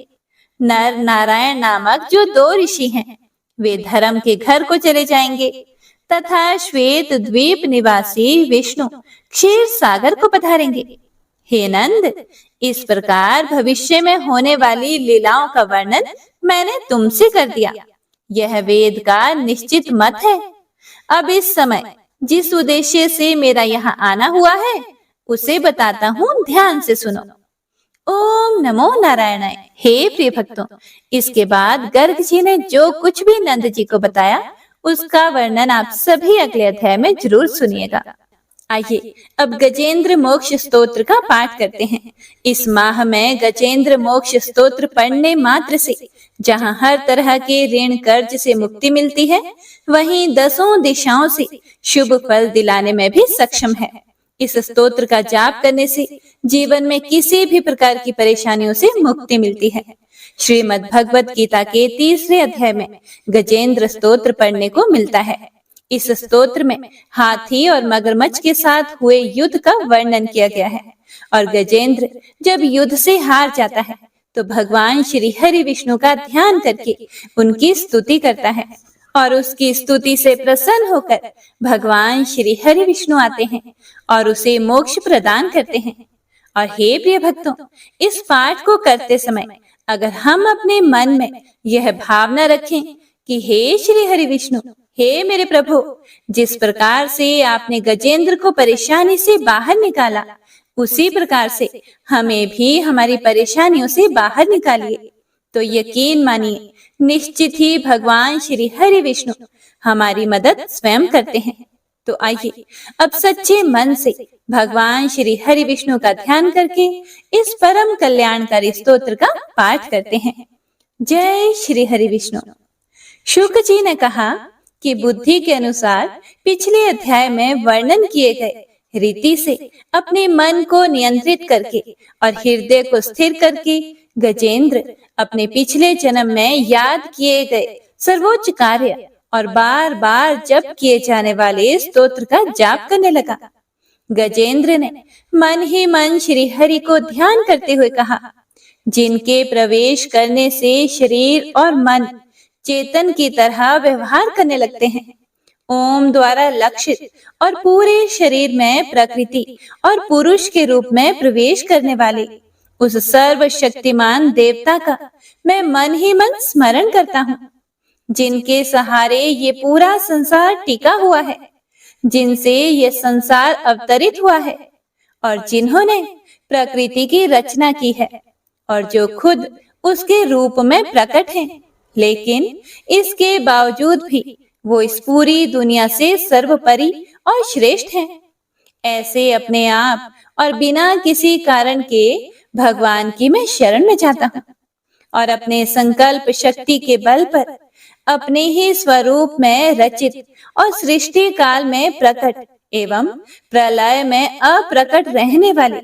[SPEAKER 1] नर नारायण नामक जो 2 ऋषि हैं वे धर्म के घर को चले जाएंगे तथा श्वेत द्वीप निवासी विष्णु क्षीर सागर को पधारेंगे। हे नंद, इस प्रकार भविष्य में होने वाली लीलाओं का वर्णन मैंने तुमसे कर दिया। यह वेद का निश्चित मत है। अब इस समय जिस उद्देश्य से मेरा यहाँ आना हुआ है उसे बताता हूँ, ध्यान से सुनो। ओम नमो नारायणाय। हे प्रिय भक्तों, इसके बाद गर्ग जी ने जो कुछ भी नंद जी को बताया उसका वर्णन आप सभी अगले अध्याय में जरूर सुनिएगा। आइए अब गजेंद्र मोक्ष स्तोत्र का पाठ करते हैं। इस माह में गजेंद्र मोक्ष स्तोत्र पढ़ने मात्र से जहाँ हर तरह के ऋण कर्ज से मुक्ति मिलती है, वहीं 10 दिशाओं से शुभ फल दिलाने में भी सक्षम है। इस स्तोत्र का जाप करने से जीवन में किसी भी प्रकार की परेशानियों से मुक्ति मिलती है। श्रीमद् भगवत गीता के 3रे अध्याय में गजेंद्र स्तोत्र पढ़ने को मिलता है। इस स्तोत्र में हाथी और मगरमच्छ के साथ हुए युद्ध का वर्णन किया गया है और गजेंद्र जब युद्ध से हार जाता है तो भगवान श्री हरि विष्णु का ध्यान करके उनकी स्तुति करता है और उसकी स्तुति से प्रसन्न होकर भगवान श्री हरि विष्णु आते हैं और उसे मोक्ष प्रदान करते हैं। और हे प्रिय भक्तों, इस पाठ को करते समय अगर हम अपने मन में यह भावना रखें कि हे श्री हरि विष्णु, हे मेरे प्रभु, जिस प्रकार से आपने गजेंद्र को परेशानी से बाहर निकाला उसी प्रकार से हमें भी हमारी परेशानियों से बाहर निकालिए, तो यकीन मानिए निश्चित ही भगवान श्री हरि विष्णु हमारी मदद स्वयं करते हैं। तो आइए अब सच्चे मन से भगवान श्री हरि विष्णु का ध्यान करके इस परम कल्याणकारी स्तोत्र का पाठ करते हैं। जय श्री हरि विष्णु। शुक जी ने कहा कि बुद्धि के अनुसार पिछले अध्याय में वर्णन किए गए रीति से अपने मन को नियंत्रित करके और हृदय को स्थिर करके गजेंद्र अपने पिछले जन्म में याद किए गए सर्वोच्च कार्य और बार बार जप किए जाने वाले स्तोत्र का जाप करने लगा। गजेंद्र ने मन ही मन श्री हरि को ध्यान करते हुए कहा, जिनके प्रवेश करने से शरीर और मन चेतन की तरह व्यवहार करने लगते हैं, ओम द्वारा लक्षित और पूरे शरीर में प्रकृति और पुरुष के रूप में प्रवेश करने वाले उस सर्वशक्तिमान देवता का मैं मन ही मन स्मरण करता हूँ, जिनके सहारे ये पूरा संसार टिका हुआ है, जिनसे ये संसार अवतरित हुआ है और जिन्होंने प्रकृति की रचना की है और जो खुद उसके रूप में प्रकट हैं, लेकिन इसके बावजूद भी वो इस पूरी दुनिया से सर्वोपरि और श्रेष्ठ हैं। ऐसे अपने आप और बिना किसी कारण के भगवान की मैं शरण में जाता हूँ और अपने संकल्प शक्ति के बल पर अपने ही स्वरूप में रचित और सृष्टि काल में प्रकट एवं प्रलय में अप्रकट रहने वाले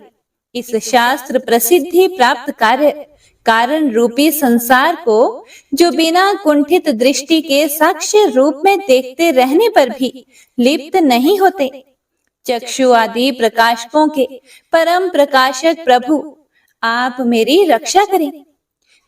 [SPEAKER 1] इस शास्त्र प्रसिद्धि प्राप्त कार्य कारण रूपी संसार को जो बिना कुंठित दृष्टि के साक्ष्य रूप में देखते रहने पर भी लिप्त नहीं होते, चक्षु आदि प्रकाशकों के परम प्रकाशक प्रभु, आप मेरी रक्षा करें।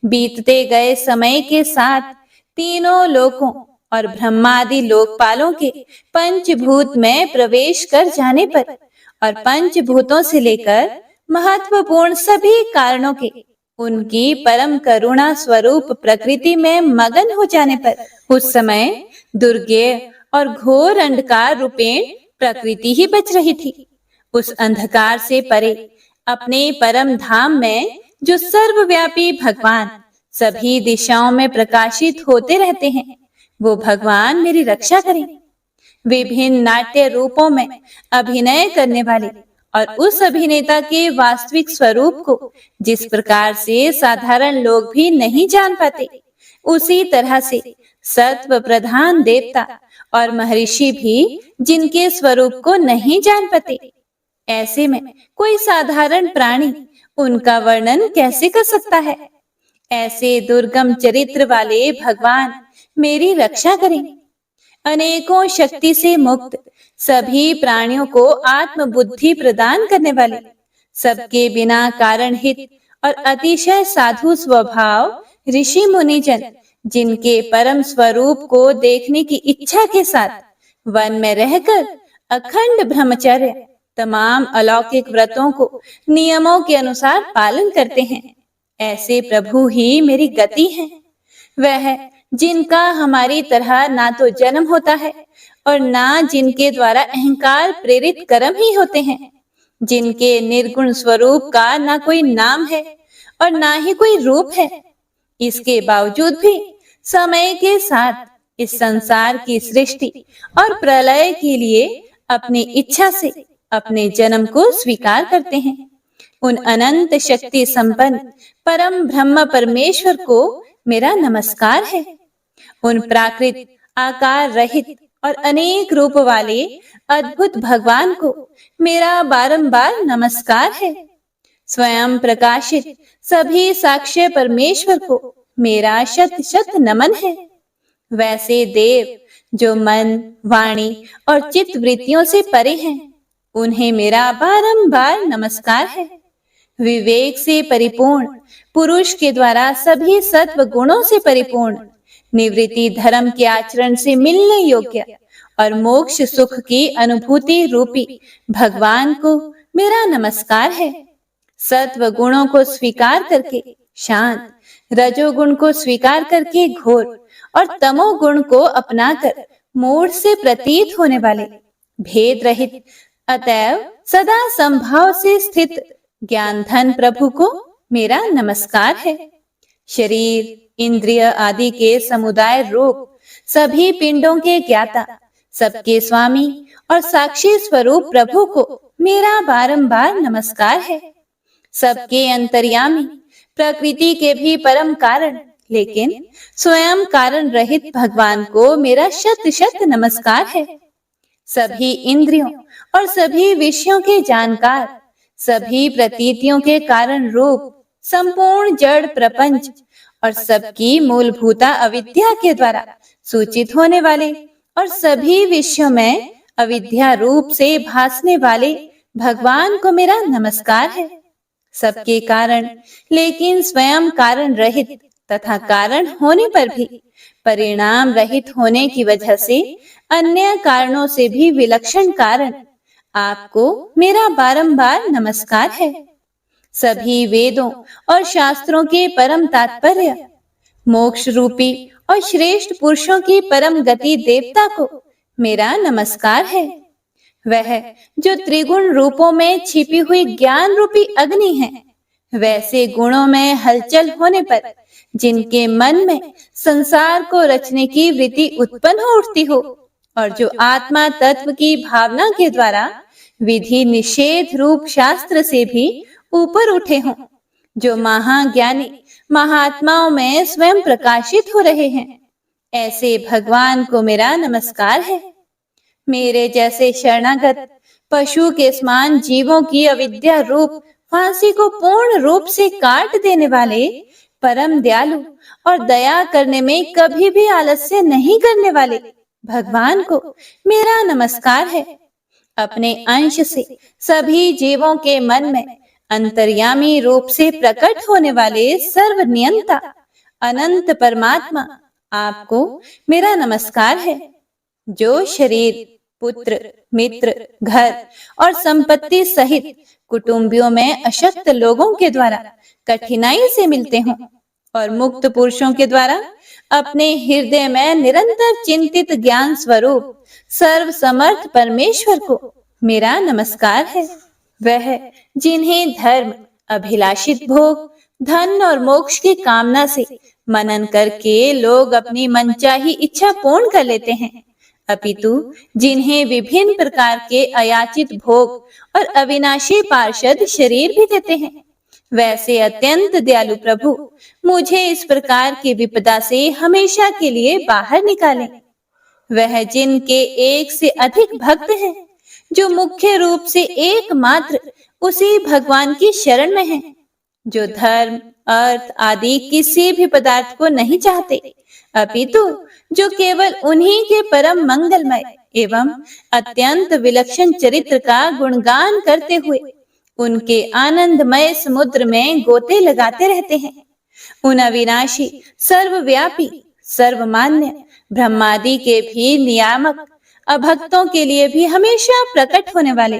[SPEAKER 1] बीतते गए समय के साथ तीनों लोकों और ब्रह्मादि लोकपालों के पंचभूत में प्रवेश कर जाने पर और पंचभूतों से लेकर महत्वपूर्ण सभी कारणों के उनकी परम करुणा स्वरूप प्रकृति में मगन हो जाने पर उस समय दुर्गेय और घोर अंधकार रूपेण प्रकृति ही बच रही थी। उस अंधकार से परे अपने परम धाम में जो सर्वव्यापी भगवान सभी दिशाओं में प्रकाशित होते रहते हैं, वो भगवान मेरी रक्षा करें। विभिन्न नाट्य रूपों में अभिनय करने वाले और उस अभिनेता के वास्तविक स्वरूप को जिस प्रकार से साधारण लोग भी नहीं जान पाते, उसी तरह से सत्व प्रधान देवता और महर्षि भी जिनके स्वरूप को नहीं जान पाते, ऐसे में कोई साधारण प्राणी उनका वर्णन कैसे कर सकता है। ऐसे दुर्गम चरित्र वाले भगवान मेरी रक्षा करें। अनेकों शक्ति से मुक्त सभी प्राणियों को आत्म बुद्धि प्रदान करने वाले, सबके बिना कारण हित और अतिशय साधु स्वभाव ऋषि मुनिजन, जिनके परम स्वरूप को देखने की इच्छा के साथ वन में रहकर अखंड ब्रह्मचर्य तमाम अलौकिक व्रतों को नियमों के अनुसार पालन करते हैं, ऐसे प्रभु ही मेरी गति है। वह जिनका हमारी तरह ना तो जन्म होता है और ना जिनके द्वारा अहंकार प्रेरित कर्म ही होते हैं, जिनके निर्गुण स्वरूप का ना कोई नाम है और ना ही कोई रूप है, इसके बावजूद भी समय के साथ इस संसार की सृष्टि और प्रलय के लिए अपनी इच्छा से अपने जन्म को स्वीकार करते हैं। उन अनंत शक्ति संपन्न परम ब्रह्म परमेश्वर को मेरा नमस्कार है। उन प्राकृत आकार रहित और अनेक रूप वाले अद्भुत भगवान को मेरा बारंबार नमस्कार है। स्वयं प्रकाशित सभी साक्ष्य परमेश्वर को मेरा शत शत नमन है। वैसे देव जो मन, वाणी और चित्त वृत्तियों से परे हैं, उन्हें मेरा बारंबार नमस्कार है। विवेक से परिपूर्ण पुरुष के द्वारा सभी सत्व गुणों से परिपूर्ण निवृत्ति धर्म के आचरण से मिलने योग्य और मोक्ष सुख की अनुभूति रूपी भगवान को मेरा नमस्कार है। सत्व गुणों को स्वीकार करके शांत, रजोगुण को स्वीकार करके घोर और तमोगुण को अपनाकर मूढ़ से प्रतीत होने वाले भेद रहित अतएव सदा संभाव से स्थित ज्ञान धन प्रभु को मेरा नमस्कार है। शरीर, इंद्रिय आदि के समुदाय रूप सभी पिंडों के ज्ञाता, सबके स्वामी और साक्षी स्वरूप प्रभु को मेरा बारंबार नमस्कार है। सबके अंतर्यामी, प्रकृति के भी परम कारण लेकिन स्वयं कारण रहित भगवान को मेरा शत शत नमस्कार है। सभी इंद्रियों और सभी विषयों के जानकार, सभी प्रतीतियों के कारण रूप संपूर्ण जड़ प्रपंच और सबकी मूलभूता अविद्या के द्वारा सूचित होने वाले और सभी विषयों में अविद्या रूप से भासने वाले भगवान को मेरा नमस्कार है। सबके कारण लेकिन स्वयं कारण रहित तथा कारण होने पर भी परिणाम रहित होने की वजह से अन्य कारणों से भी विलक्षण कारण, आपको मेरा बारंबार नमस्कार है। सभी वेदों और शास्त्रों के परम तात्पर्य, मोक्ष रूपी और श्रेष्ठ पुरुषों की परम गति देवता को मेरा नमस्कार है। वह जो त्रिगुण रूपों में छिपी हुई ज्ञान रूपी अग्नि है, वैसे गुणों में हलचल होने पर जिनके मन में संसार को रचने की वृत्ति उत्पन्न हो उठती हो और जो आत्मा तत्व की भावना के द्वारा विधि निषेध रूप शास्त्र से भी ऊपर उठे हों, जो महाज्ञानी महात्माओं में स्वयं प्रकाशित हो रहे हैं, ऐसे भगवान को मेरा नमस्कार है। मेरे जैसे शरणागत पशु के समान जीवों की अविद्या रूप फांसी को पूर्ण रूप से काट देने वाले परम दयालु और दया करने में कभी भी आलस्य नहीं करने वाले भगवान को मेरा नमस्कार है। अपने अंश से सभी जीवों के मन में अंतर्यामी रूप से प्रकट होने वाले सर्वनियंता अनंत परमात्मा आपको मेरा नमस्कार है। जो शरीर, पुत्र, मित्र, घर और संपत्ति सहित कुटुंबियों में अशक्त लोगों के द्वारा कठिनाई से मिलते हों और मुक्त पुरुषों के द्वारा अपने हृदय में निरंतर चिंतित ज्ञान स्वरूप सर्व समर्थ परमेश्वर को मेरा नमस्कार है। वह जिन्हें धर्म, अभिलाषित भोग, धन और मोक्ष की कामना से मनन करके लोग अपनी मनचाही इच्छा पूर्ण कर लेते हैं, अपितु जिन्हें विभिन्न प्रकार के अयाचित भोग और अविनाशी पार्षद शरीर भी देते हैं, वैसे अत्यंत दयालु प्रभु मुझे इस प्रकार की विपदा से हमेशा के लिए बाहर निकालें। वह जिनके एक से अधिक भक्त हैं, जो मुख्य रूप से एकमात्र उसी भगवान की शरण में हैं, जो धर्म, अर्थ आदि किसी भी पदार्थ को नहीं चाहते, अपितु जो केवल उन्हीं के परम मंगलमय एवं अत्यंत विलक्षण चरित्र का गुणगान करते हुए उनके आनंदमय समुद्र में गोते लगाते रहते हैं। उन अविनाशी, सर्वव्यापी, सर्वमान्य ब्रह्मादि के भी नियामक, अभक्तों के लिए भी हमेशा प्रकट होने वाले,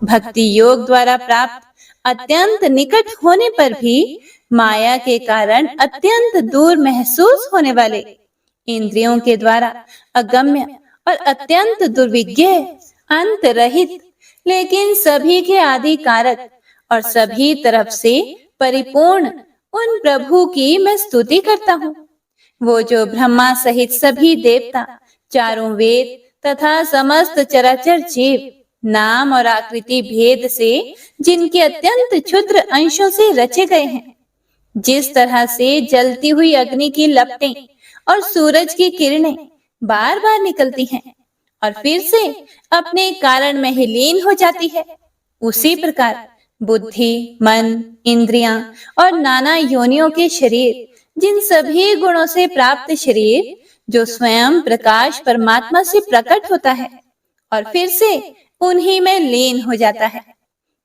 [SPEAKER 1] भक्ति योग द्वारा प्राप्त अत्यंत निकट होने पर भी माया के कारण अत्यंत दूर महसूस होने वाले, इंद्रियों के द्वारा अगम्य और अत्यंत दुर्विज्ञ, अंत रहित, लेकिन सभी के आदि कारक और सभी तरफ से परिपूर्ण उन प्रभु की मैं स्तुति करता हूँ। वो जो ब्रह्मा सहित सभी देवता, चारों वेद तथा समस्त चराचर जीव नाम और आकृति भेद से जिनके अत्यंत क्षुद्र अंशों से रचे गए हैं, जिस तरह से जलती हुई अग्नि की लपटें और सूरज की किरणें बार बार निकलती हैं और फिर से अपने कारण में ही लीन हो जाती है, उसी प्रकार बुद्धि, मन, इंद्रियां और नाना योनियों के शरीर, जिन सभी गुणों से प्राप्त शरीर जो स्वयं प्रकाश परमात्मा से प्रकट होता है और फिर से उन्हीं में लीन हो जाता है,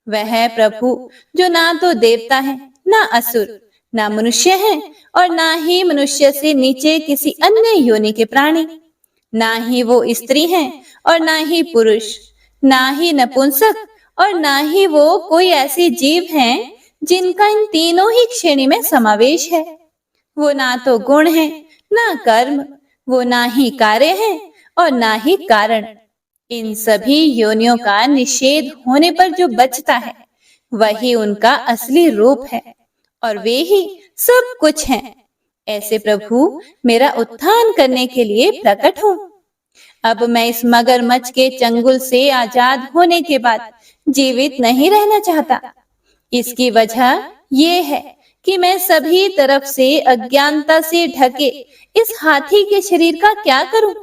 [SPEAKER 1] वह प्रभु जो ना तो देवता है, ना असुर, ना मनुष्य है और ना ही मनुष्य से नीचे किसी अन्य योनि के प्राणी, ना ही वो स्त्री हैं और ना ही पुरुष, ना ही नपुंसक और ना ही वो कोई ऐसे जीव हैं जिनका इन तीनों ही श्रेणी में समावेश है। वो ना तो गुण है, ना कर्म, वो ना ही कार्य है और ना ही कारण। इन सभी योनियों का निषेध होने पर जो बचता है वही उनका असली रूप है और वे ही सब कुछ हैं। ऐसे प्रभु मेरा उत्थान करने के लिए प्रकट हो। अब मैं इस मगरमच्छ के चंगुल से आजाद होने के बाद जीवित नहीं रहना चाहता। इसकी वजह ये है कि मैं सभी तरफ से अज्ञानता से ढके इस हाथी के शरीर का क्या करूं?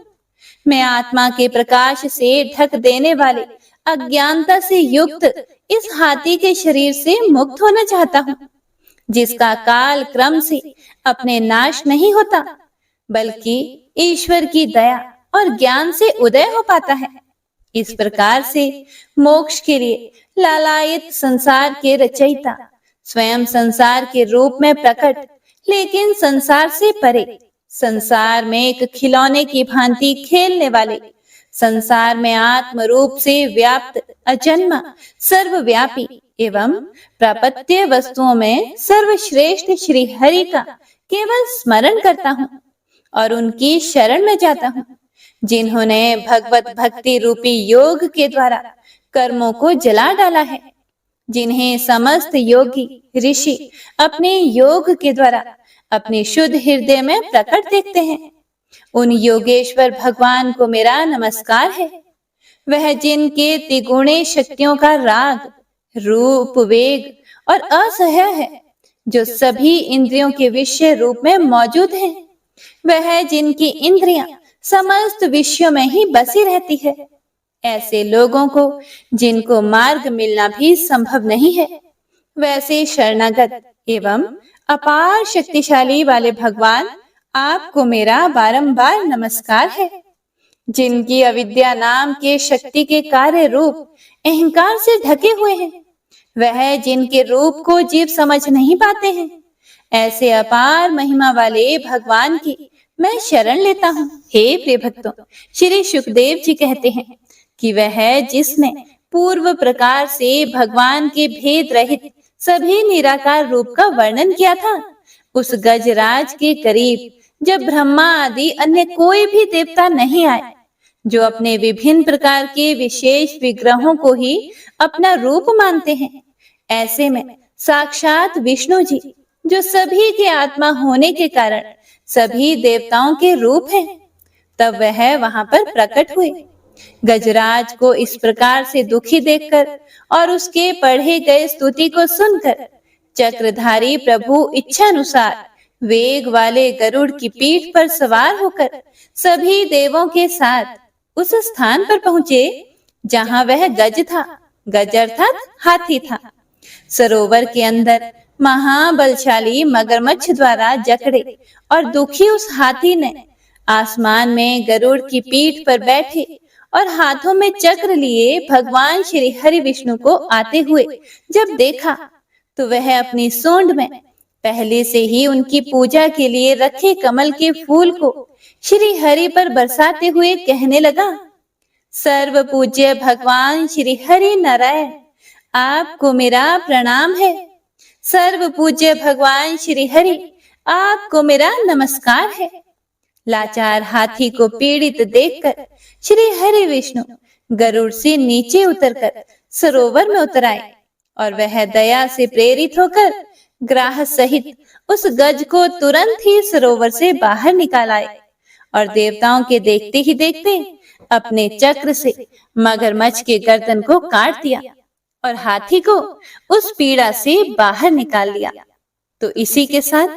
[SPEAKER 1] मैं आत्मा के प्रकाश से ढक देने वाले अज्ञानता से युक्त इस हाथी के शरीर से मुक्त होना चाहता हूं, जिसका काल क्रम से अपने नाश नहीं होता, बल्कि ईश्वर की दया और ज्ञान से उदय हो पाता है। इस प्रकार से मोक्ष के लिए लालायित संसार के रचयिता, स्वयं संसार के रूप में प्रकट, लेकिन संसार से परे, संसार में एक खिलौने की भांति खेलने वाले, संसार में आत्म रूप से व्याप्त, अजन्मा, सर्वव्यापी एवं प्रापत्य वस्तुओं में सर्वश्रेष्ठ श्री हरि का केवल स्मरण करता हूँ और उनकी शरण में जाता हूँ, जिन्होंने भगवत भक्ति रूपी योग के द्वारा कर्मों को जला डाला है, जिन्हें समस्त योगी ऋषि अपने योग के द्वारा अपने शुद्ध हृदय में प्रकट देखते हैं। उन योगेश्वर भगवान को मेरा नमस्कार है। वह जिनके त्रिगुणे शक्तियों का राग, रूप, वेग और असह्य है, जो सभी इंद्रियों के विषय रूप में मौजूद हैं। वह जिनकी इंद्रियां समस्त विषयों में ही बसी रहती है। ऐसे लोगों को जिनको मार्ग मिलना भी संभव नहीं है, वैसे शरणागत एवं अपार शक्तिशाली वाले भगवान, आपको मेरा बारंबार नमस्कार है। जिनकी अविद्या नाम के शक्ति के कार्य रूप अहंकार से ढके हुए हैं, वह जिनके रूप को जीव समझ नहीं पाते हैं, ऐसे अपार महिमा वाले भगवान की मैं शरण लेता हूँ। हे प्रिय भक्तों, श्री सुखदेव जी कहते हैं कि वह जिसने पूर्व प्रकार से भगवान के भेद रहित सभी निराकार रूप का वर्णन किया था, उस गजराज के करीब जब ब्रह्मा आदि अन्य कोई भी देवता नहीं आए, जो अपने विभिन्न प्रकार के विशेष विग्रहों को ही अपना रूप मानते हैं, ऐसे में साक्षात विष्णु जी, जो सभी के आत्मा होने के कारण सभी देवताओं के रूप हैं, तब वह वहां पर प्रकट हुए। गजराज को इस प्रकार से दुखी देखकर और उसके पढ़े गए स्तुति को सुनकर चक्रधारी प्रभु इच्छानुसार वेग वाले गरुड़ की पीठ पर सवार होकर सभी देवों के साथ उस स्थान पर पहुंचे जहां वह गज था। गज अर्थात हाथी था। सरोवर के अंदर महाबलशाली मगरमच्छ द्वारा जकड़े और दुखी उस हाथी ने आसमान में गरुड़ की पीठ पर बैठे और हाथों में चक्र लिए भगवान श्री हरि विष्णु को आते हुए जब देखा, तो वह अपनी सूंड में पहले से ही उनकी पूजा के लिए रखे कमल के फूल को श्री हरि पर बरसाते हुए कहने लगा, सर्व पूज्य भगवान श्री हरि नारायण, आपको मेरा प्रणाम है। सर्व पूज्य भगवान श्री हरि, आपको मेरा नमस्कार है। लाचार हाथी को पीड़ित देखकर श्री हरि विष्णु गरुड़ से नीचे उतरकर सरोवर में उतर आए और वह दया से प्रेरित होकर ग्राह सहित उस गज को तुरंत ही सरोवर से बाहर निकाल आए और देवताओं के देखते ही देखते अपने चक्र से मगरमच्छ के गर्दन को काट दिया और हाथी को उस पीड़ा से बाहर निकाल लिया। तो इसी के साथ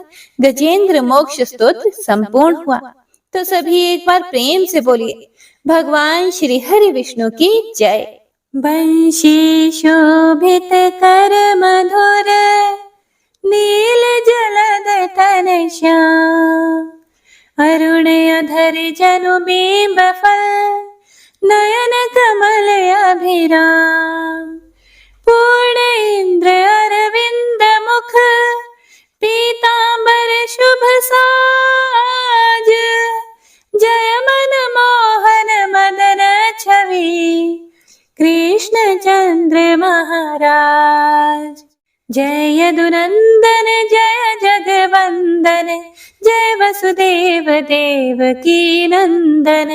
[SPEAKER 1] गजेंद्र मोक्ष स्तोत्र संपूर्ण हुआ। तो सभी एक बार प्रेम से बोलिए, भगवान श्री हरि विष्णु की जय। बंशी शोभित कर मधुर नील जलद तन श्याम, अरुण अधर जनु बिंब फल नयन कमल अभिराम, पूर्ण इंद्र अरविंद मुख पीतांबर शुभ साज, जय मन मोहन मदन छवि कृष्ण चंद्र महाराज। जय यदुनंदन जय जगवंदन, जय वसुदेव देवकी नंदन,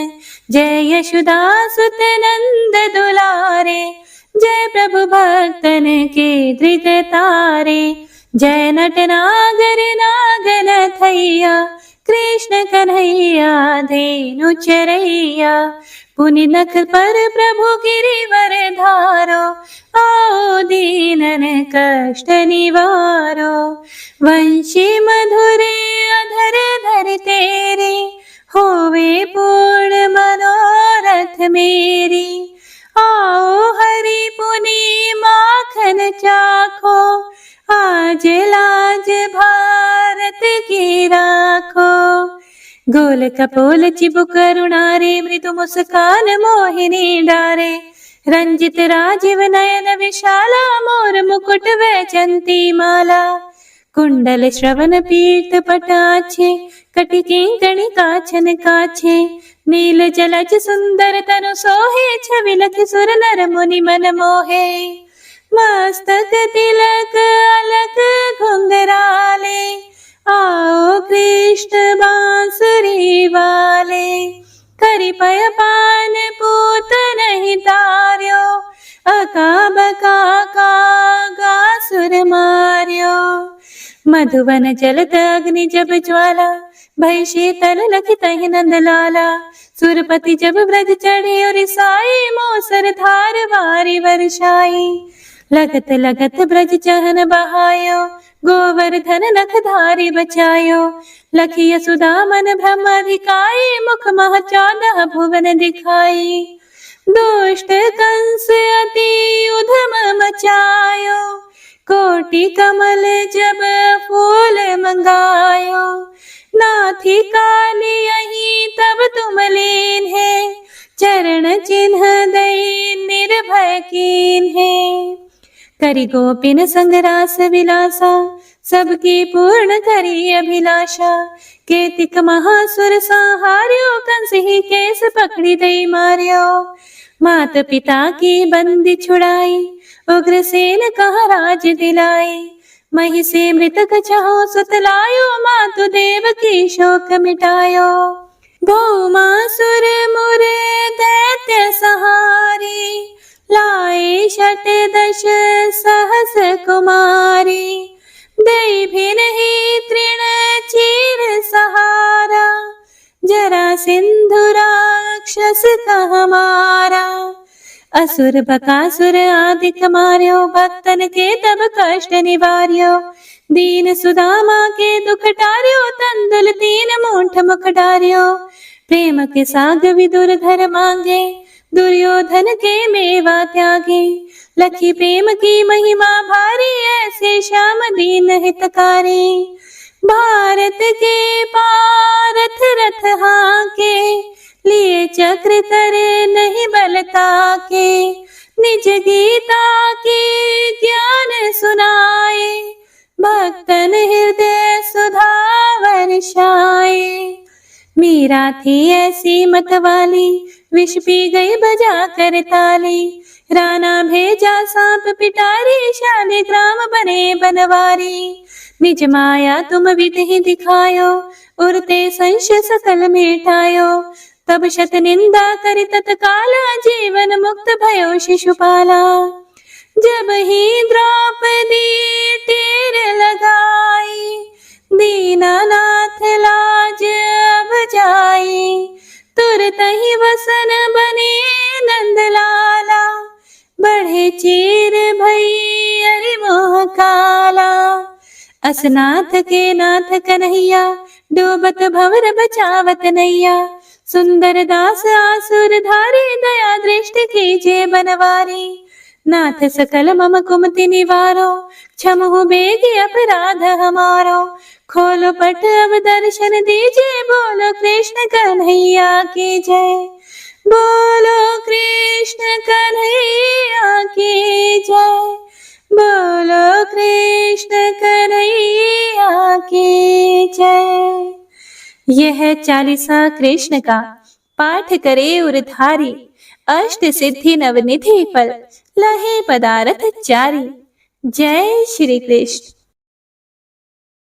[SPEAKER 1] जय यशोदासुत नंद दुलारे, जय प्रभु भक्तन के दृग तारे, जय नट नागर नागन थैया कृष्ण कन्हैया धेनु चरैया, पुनि नख पर प्रभु गिरिवर धारो, आओ दीनन कष्ट निवारो, वंशी मधुरे अधर धर तेरे, होवे पूर्ण मनोरथ मेरी, आओ हरि पुनि माखन चाखो, आज लाज भारत की राखो, गोल कपोल चिबुक करुणारे, मृदु मुस्कान मोहिनी डारे, रंजित राजीव नयन विशाला, मोर मुकुट वैजंती माला, कुंडल श्रवण पीत पटाछे, कटिकी गणिका छन काछे, नील जलज सुंदर तनु सोहे, छवि लख सुर नर मुनि मन मोहे, मस्तक तिलक अलक घुंघराले, आओ कृष्ण बांसुरी वाले, करि पय पान पूत नहीं तार्यो, अका बका का सुर मार्यो, मधुवन जलत अग्नि जब ज्वाला, भय शीतल लखित नंद लाला, सुरपति जब ब्रज चढ़े और साई, मोसर धार वारी वर्षाई, लगत लगत ब्रज चहन बहायो, गोवर्धन नख धारी बचायो, लखिय सुदामन ब्रह्माधिकाई, मुख मह 14 भुवन दिखाई, दुष्ट कंस अति उधम मचायो, कोटि कमल जब फूल मंगायो, नाथी काली यही तब तुम लीन है, चरण चिन्ह दई निर्भय कीन है। करि गोपिन संग रास विलासा, सबकी पूर्ण करी अभिलाषा। केतिक महासुर संहार्यो, कंस ही केस पकड़ी दई मार्यो। मात पिता की बंदी छुड़ाई, उग्रसेन कहा राज दिलाई। मही से मृतक छहो सुत लायो, मातु देव की शोक मिटायो। भौमासुर मुर दैत्य सहारी, लाए शत दश सहस कुमारी। दई भिन ही तृण चीर सहारा, जरा सिंधु राक्षस कह मारा। असुर बकासुर आदिक मार्यो, भक्तन के तब कष्ट निवार्यो। दीन सुदामा के दुख टार्यो, तंदुल 3 मूठ मुख डार्यो। प्रेम के साग विदुर घर मांगे, दुर्योधन के मेवा त्यागे। लखी प्रेम की महिमा भारी, ऐसे श्याम दीन हितकारी। भारत के पारथ रथ हाके, लिए चक्र करे नहीं बलता के। निज गीता के ज्ञान सुनाए, भक्तन हृदय सुधा वर्षाए। मीरा थी ऐसी मतवाली, विष पी गई बजा कर ताली। राणा भेजा सांप पिटारी, शालिग्राम बने बनवारी। निज माया तुम विधि दिखायो, उरते संश सकल मिटायो। तब शत निंदा कर तत्काला, जीवन मुक्त भयो शिशुपाला। जब ही द्रौपदी टेर लगाई, दीनानाथ लाज अब जाई। तुरत ही वसन बने नंदलाला, बढ़े चीर भई अरि मोह काला। असनाथ के नाथ कन्हैया, डूबत भंवर बचावत नैया। सुंदर दास आसुर धारी, दया दृष्टि कीजे बनवारी। नाथ सकल मम कुमति निवारो, क्षमहु बेगी अपराध हमारो। खोलो पट अब दर्शन दीजिए, बोलो कृष्ण कन्हैया की जय। बोलो कृष्ण कन्हैया की जय। बोलो कृष्ण कन्हैया की जय। यह चालीसा कृष्ण का पाठ करे उरधारी, अष्ट सिद्धि नवनिधि फल, लहे पदारथ चारी। जय श्री कृष्ण।